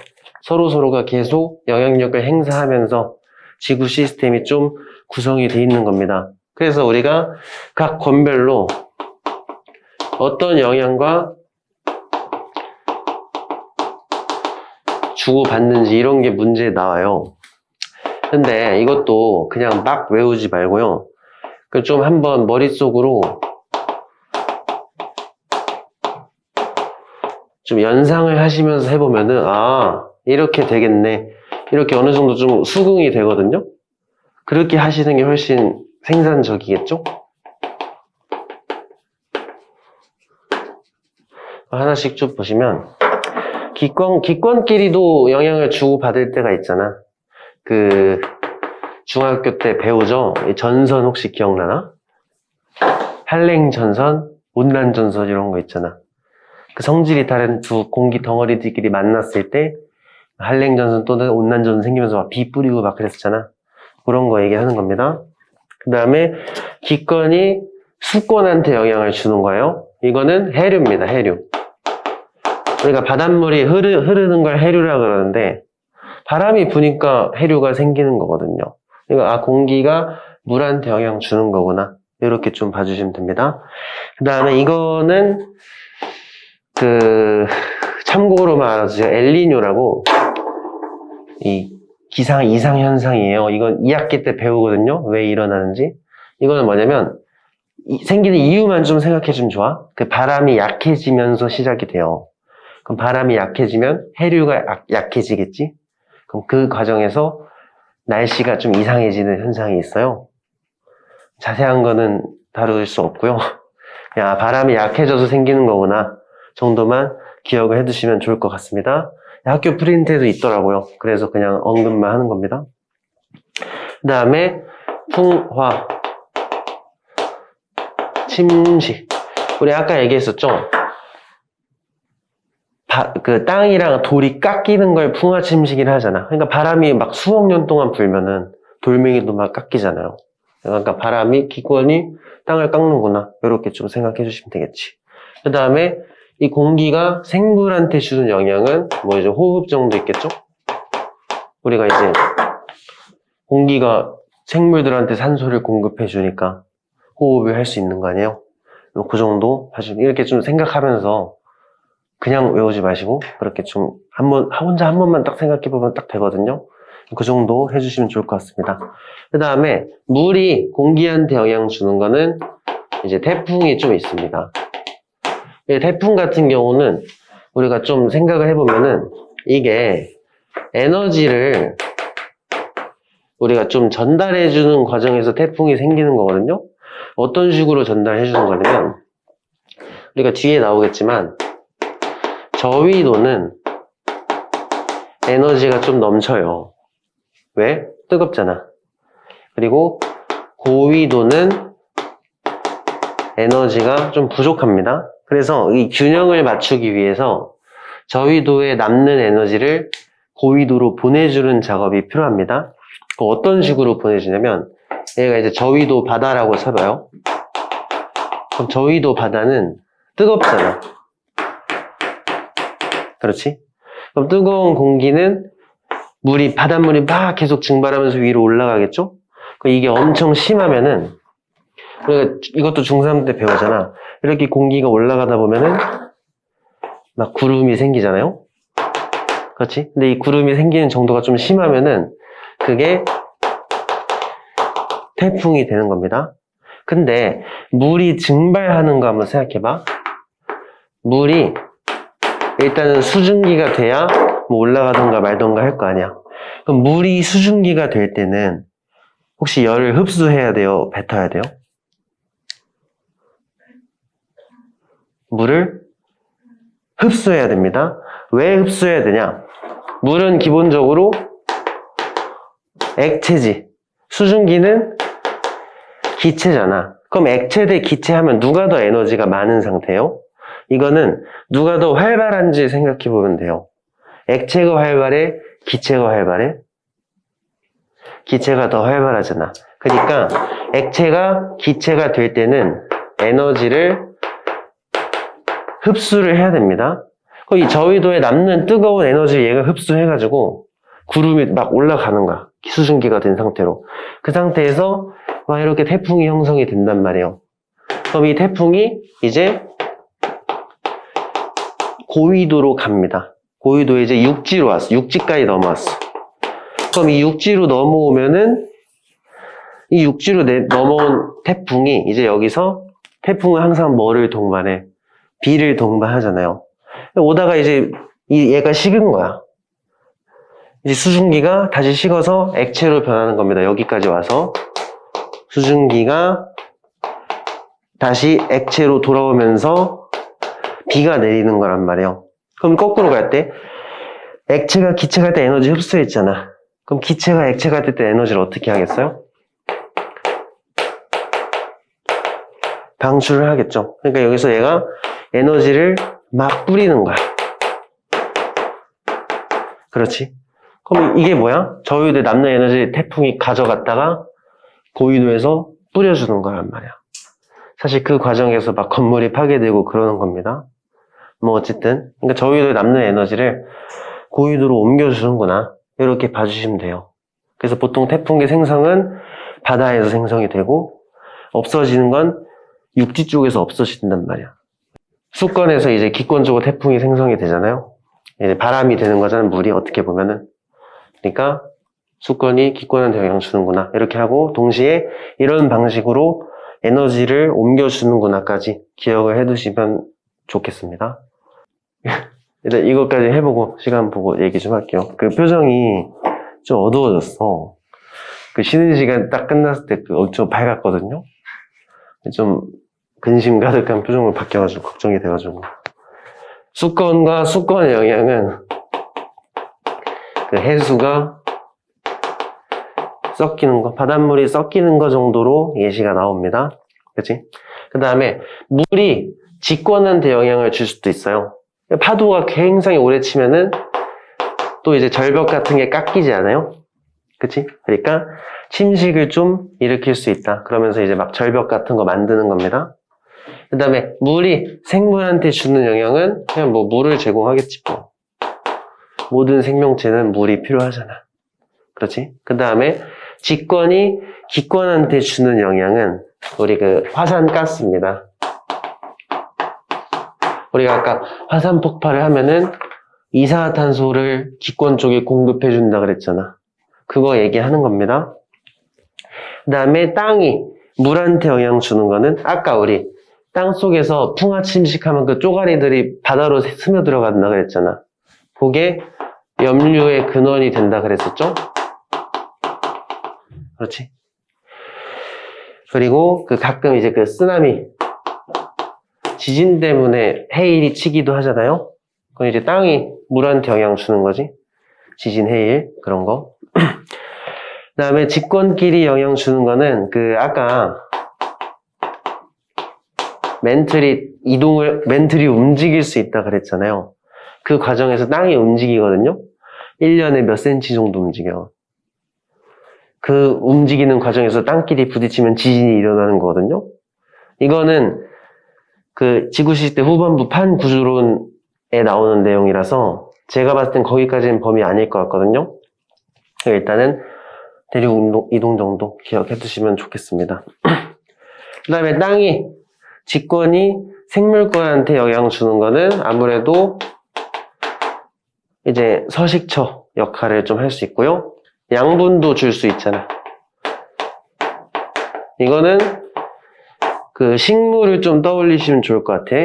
서로가 계속 영향력을 행사하면서 지구 시스템이 좀 구성이 돼 있는 겁니다. 그래서 우리가 각 권별로 어떤 영향과 주고받는지 이런 게 문제에 나와요. 근데 이것도 그냥 막 외우지 말고요. 좀 한번 머릿속으로 좀 연상을 하시면서 해보면은 아 이렇게 되겠네. 이렇게 어느 정도 좀 수긍이 되거든요. 그렇게 하시는 게 훨씬 생산적이겠죠? 하나씩 쭉 보시면 기권끼리도 영향을 주고받을 때가 있잖아. 그 중학교 때 배우죠? 전선 혹시 기억나나? 한랭전선, 온난전선 이런 거 있잖아. 그 성질이 다른 두 공기 덩어리들끼리 만났을 때 한랭전선 또는 온난전선 생기면서 막 비 뿌리고 막 그랬었잖아. 그런 거 얘기하는 겁니다. 그 다음에 기권이 수권한테 영향을 주는 거예요. 이거는 해류입니다. 해류. 우리가 바닷물이 흐르는 걸 해류라 그러는데 바람이 부니까 해류가 생기는 거거든요. 그러니까 아 공기가 물한테 영향 주는 거구나. 이렇게 좀 봐주시면 됩니다. 그 다음에 이거는 참고로만 알아주세요. 엘니뇨라고 이 기상 이상 현상이에요. 이건 2학기 때 배우거든요. 왜 일어나는지. 이거는 뭐냐면 생기는 이유만 좀 생각해 주면 좋아. 그 바람이 약해지면서 시작이 돼요. 그럼 바람이 약해지면 해류가 약해지겠지? 그럼 그 과정에서 날씨가 좀 이상해지는 현상이 있어요. 자세한 거는 다룰 수 없고요. 야, 바람이 약해져서 생기는 거구나 정도만 기억을 해두시면 좋을 것 같습니다. 학교 프린트에도 있더라고요. 그래서 그냥 언급만 하는 겁니다. 그 다음에 풍화, 침식. 우리 아까 얘기했었죠? 그 땅이랑 돌이 깎이는 걸 풍화 침식이라 하잖아. 그러니까 바람이 막 수억 년 동안 불면은 돌멩이도 막 깎이잖아요. 그러니까 바람이 기권이 땅을 깎는구나. 이렇게 좀 생각해 주시면 되겠지. 그 다음에 이 공기가 생물한테 주는 영향은 뭐 이제 호흡 정도 있겠죠? 우리가 이제 공기가 생물들한테 산소를 공급해 주니까 호흡을 할 수 있는 거 아니에요? 그 정도 이렇게 좀 생각하면서 그냥 외우지 마시고 그렇게 좀 혼자 한 번만 딱 생각해 보면 딱 되거든요. 그 정도 해주시면 좋을 것 같습니다. 그 다음에 물이 공기한테 영향 주는 거는 이제 태풍이 좀 있습니다. 태풍 같은 경우는 우리가 좀 생각을 해보면은 이게 에너지를 우리가 좀 전달해주는 과정에서 태풍이 생기는 거거든요. 어떤 식으로 전달해주는 거냐면 우리가 뒤에 나오겠지만 저위도는 에너지가 좀 넘쳐요. 왜? 뜨겁잖아. 그리고 고위도는 에너지가 좀 부족합니다. 그래서 이 균형을 맞추기 위해서 저위도에 남는 에너지를 고위도로 보내주는 작업이 필요합니다. 어떤 식으로 보내주냐면 얘가 이제 저위도 바다라고 쳐봐요. 그럼 저위도 바다는 뜨겁잖아. 그렇지? 그럼 뜨거운 공기는 바닷물이 막 계속 증발하면서 위로 올라가겠죠? 그럼 이게 엄청 심하면은 우리가 이것도 중3 때 배우잖아. 이렇게 공기가 올라가다 보면은 막 구름이 생기잖아요. 그렇지? 근데 이 구름이 생기는 정도가 좀 심하면은 그게 태풍이 되는 겁니다. 근데 물이 증발하는 거 한번 생각해봐. 물이 일단은 수증기가 돼야 뭐 올라가던가 말던가 할 거 아니야. 그럼 물이 수증기가 될 때는 혹시 열을 흡수해야 돼요? 뱉어야 돼요? 물을 흡수해야 됩니다. 왜 흡수해야 되냐? 물은 기본적으로 액체지. 수증기는 기체잖아. 그럼 액체 대 기체 하면 누가 더 에너지가 많은 상태예요? 이거는 누가 더 활발한지 생각해 보면 돼요. 액체가 활발해? 기체가 활발해? 기체가 더 활발하잖아. 그러니까 액체가 기체가 될 때는 에너지를 흡수를 해야 됩니다. 그럼 이 저위도에 남는 뜨거운 에너지를 얘가 흡수해가지고 구름이 막 올라가는 거야. 수증기가 된 상태로. 그 상태에서 막 이렇게 태풍이 형성이 된단 말이에요. 그럼 이 태풍이 이제 고위도로 갑니다. 고위도에 이제 육지로 왔어. 육지까지 넘어왔어. 그럼 이 육지로 넘어오면은 이 육지로 넘어온 태풍이 이제 여기서 태풍은 항상 뭐를 동반해? 비를 동반하잖아요. 오다가 이제 얘가 식은 거야. 이제 수증기가 다시 식어서 액체로 변하는 겁니다. 여기까지 와서 수증기가 다시 액체로 돌아오면서 비가 내리는 거란 말이에요. 그럼 거꾸로 갈 때 액체가 기체가 할 때 에너지 흡수했잖아. 그럼 기체가 액체가 될 때 에너지를 어떻게 하겠어요? 방출을 하겠죠. 그러니까 여기서 얘가 에너지를 막 뿌리는 거야. 그렇지? 그럼 이게 뭐야? 저위도에 남는 에너지 태풍이 가져갔다가 고위도에서 뿌려주는 거란 말이야. 사실 그 과정에서 막 건물이 파괴되고 그러는 겁니다. 뭐 어쨌든 그러니까 저위도에 남는 에너지를 고위도로 옮겨주는구나. 이렇게 봐주시면 돼요. 그래서 보통 태풍의 생성은 바다에서 생성이 되고 없어지는 건 육지 쪽에서 없어진단 말이야. 수권에서 이제 기권 쪽으로 태풍이 생성이 되잖아요. 이제 바람이 되는 거잖아요. 물이 어떻게 보면은. 그러니까 수권이 기권한테 영향 주는구나. 이렇게 하고 동시에 이런 방식으로 에너지를 옮겨주는구나까지 기억을 해두시면 좋겠습니다. 일단 이것까지 해보고 시간 보고 얘기 좀 할게요. 그 표정이 좀 어두워졌어. 그 쉬는 시간 딱 끝났을 때 그 엄청 밝았거든요. 좀 근심 가득한 표정으로 바뀌어가지고 걱정이 돼가지고. 수권과 수권의 영향은 그 해수가 섞이는 거, 바닷물이 섞이는 거 정도로 예시가 나옵니다. 그치? 그 다음에 물이 직권한테 영향을 줄 수도 있어요. 파도가 굉장히 오래 치면은 또 이제 절벽 같은 게 깎이지 않아요? 그치? 그러니까 침식을 좀 일으킬 수 있다. 그러면서 이제 막 절벽 같은 거 만드는 겁니다. 그 다음에 물이 생물한테 주는 영향은 그냥 뭐 물을 제공하겠지 뭐. 모든 생명체는 물이 필요하잖아. 그렇지? 그 다음에 직권이 기권한테 주는 영향은 우리 그 화산가스입니다. 우리가 아까 화산 폭발을 하면은 이산화탄소를 기권 쪽에 공급해 준다 그랬잖아. 그거 얘기하는 겁니다. 그 다음에 땅이 물한테 영향 주는 거는 아까 우리 땅 속에서 풍화 침식하면 그 쪼가리들이 바다로 스며들어간다 그랬잖아. 그게 염류의 근원이 된다 그랬었죠? 그렇지? 그리고 그 가끔 이제 그 쓰나미, 지진 때문에 해일이 치기도 하잖아요? 그럼 이제 땅이 물한테 영향 주는 거지. 지진, 해일, 그런 거. 그 다음에 직권끼리 영향 주는 거는 그 아까 멘틀이 움직일 수 있다 그랬잖아요. 그 과정에서 땅이 움직이거든요. 1년에 몇 센치 정도 움직여. 그 움직이는 과정에서 땅끼리 부딪히면 지진이 일어나는 거거든요. 이거는 그 지구 시스템 후반부 판 구조론에 나오는 내용이라서 제가 봤을 땐 거기까지는 범위 아닐 것 같거든요. 일단은 대륙 이동 정도 기억해 두시면 좋겠습니다. 그 다음에 땅이 직권이 생물권한테 영향 주는 거는 아무래도 이제 서식처 역할을 좀 할 수 있고요. 양분도 줄 수 있잖아. 이거는 그 식물을 좀 떠올리시면 좋을 것 같아.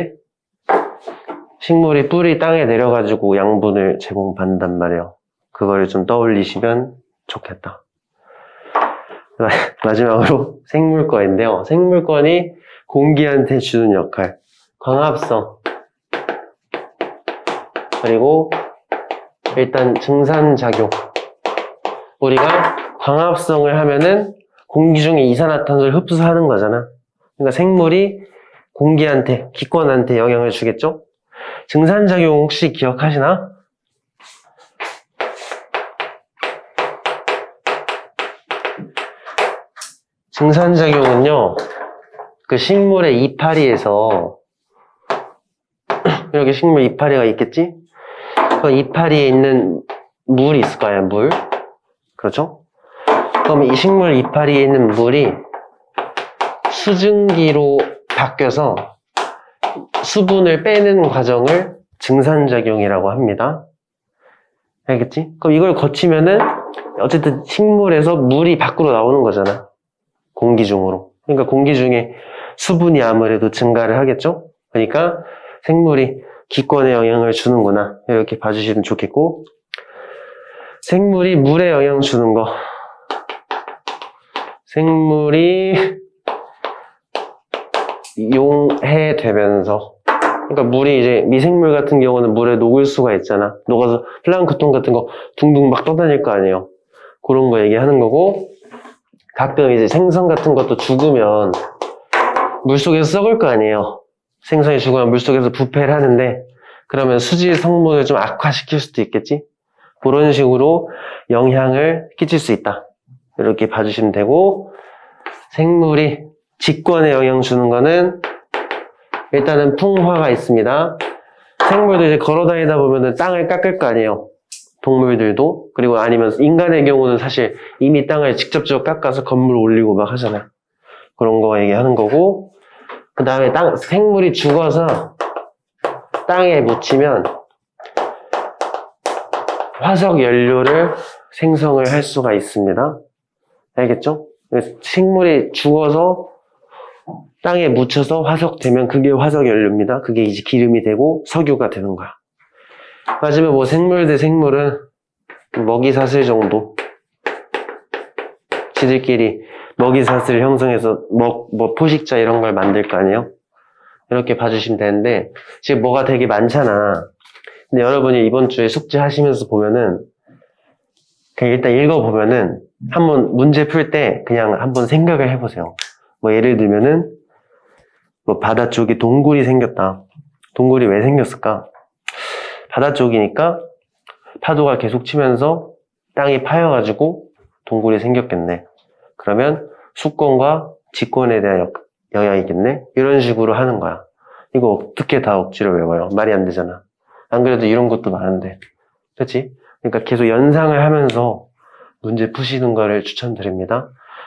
식물이 뿌리 땅에 내려가지고 양분을 제공받는단 말이에요. 그걸 좀 떠올리시면 좋겠다. 마지막으로 생물권인데요. 생물권이 공기한테 주는 역할, 광합성, 그리고 일단 증산작용. 우리가 광합성을 하면은 공기 중에 이산화탄소를 흡수하는 거잖아. 그러니까 생물이 공기한테, 기권한테 영향을 주겠죠? 증산작용 혹시 기억하시나? 증산작용은요, 그 식물의 이파리에서, 여기 식물 이파리가 있겠지? 그 이파리에 있는 물이 있을 거야, 물. 그렇죠? 그럼 이 식물 이파리에 있는 물이 수증기로 바뀌어서 수분을 빼는 과정을 증산작용이라고 합니다. 알겠지? 그럼 이걸 거치면은 어쨌든 식물에서 물이 밖으로 나오는 거잖아. 공기 중으로. 그러니까 공기 중에 수분이 아무래도 증가를 하겠죠? 그러니까 생물이 기권에 영향을 주는구나. 이렇게 봐주시면 좋겠고, 생물이 물에 영향 주는 거. 생물이 용해되면서, 그러니까 물이 이제 미생물 같은 경우는 물에 녹을 수가 있잖아. 녹아서 플랑크톤 같은 거 둥둥 막 떠다닐 거 아니에요. 그런 거 얘기하는 거고, 가끔 이제 생선 같은 것도 죽으면 물속에서 썩을 거 아니에요. 생선이 죽으면 물속에서 부패를 하는데, 그러면 수질 성분을 좀 악화시킬 수도 있겠지? 그런 식으로 영향을 끼칠 수 있다. 이렇게 봐주시면 되고, 생물이 직권에 영향 주는 거는 일단은 풍화가 있습니다. 생물도 이제 걸어 다니다 보면은 땅을 깎을 거 아니에요. 동물들도. 그리고 아니면 인간의 경우는 사실 이미 땅을 직접적으로 깎아서 건물 올리고 막 하잖아요. 그런 거 얘기하는 거고, 그 다음에 생물이 죽어서 땅에 묻히면 화석 연료를 생성을 할 수가 있습니다. 알겠죠? 식물이 죽어서 땅에 묻혀서 화석되면 그게 화석 연료입니다. 그게 이제 기름이 되고 석유가 되는 거야. 마지막에 뭐 생물 대 생물은 먹이사슬 정도. 지들끼리 먹이사슬을 형성해서 뭐 포식자 이런 걸 만들 거 아니에요? 이렇게 봐주시면 되는데, 지금 뭐가 되게 많잖아. 근데 여러분이 이번 주에 숙제 하시면서 보면은, 그냥 일단 읽어보면은, 한번 문제 풀 때 그냥 한번 생각을 해보세요. 뭐 예를 들면은, 뭐 바다 쪽에 동굴이 생겼다. 동굴이 왜 생겼을까? 바다 쪽이니까 파도가 계속 치면서 땅이 파여가지고 동굴이 생겼겠네. 그러면 수권과 직권에 대한 영향이겠네? 이런 식으로 하는 거야. 이거 어떻게 다 억지로 외워요? 말이 안 되잖아. 안 그래도 이런 것도 많은데. 그렇지? 그러니까 계속 연상을 하면서 문제 푸시는 거를 추천드립니다.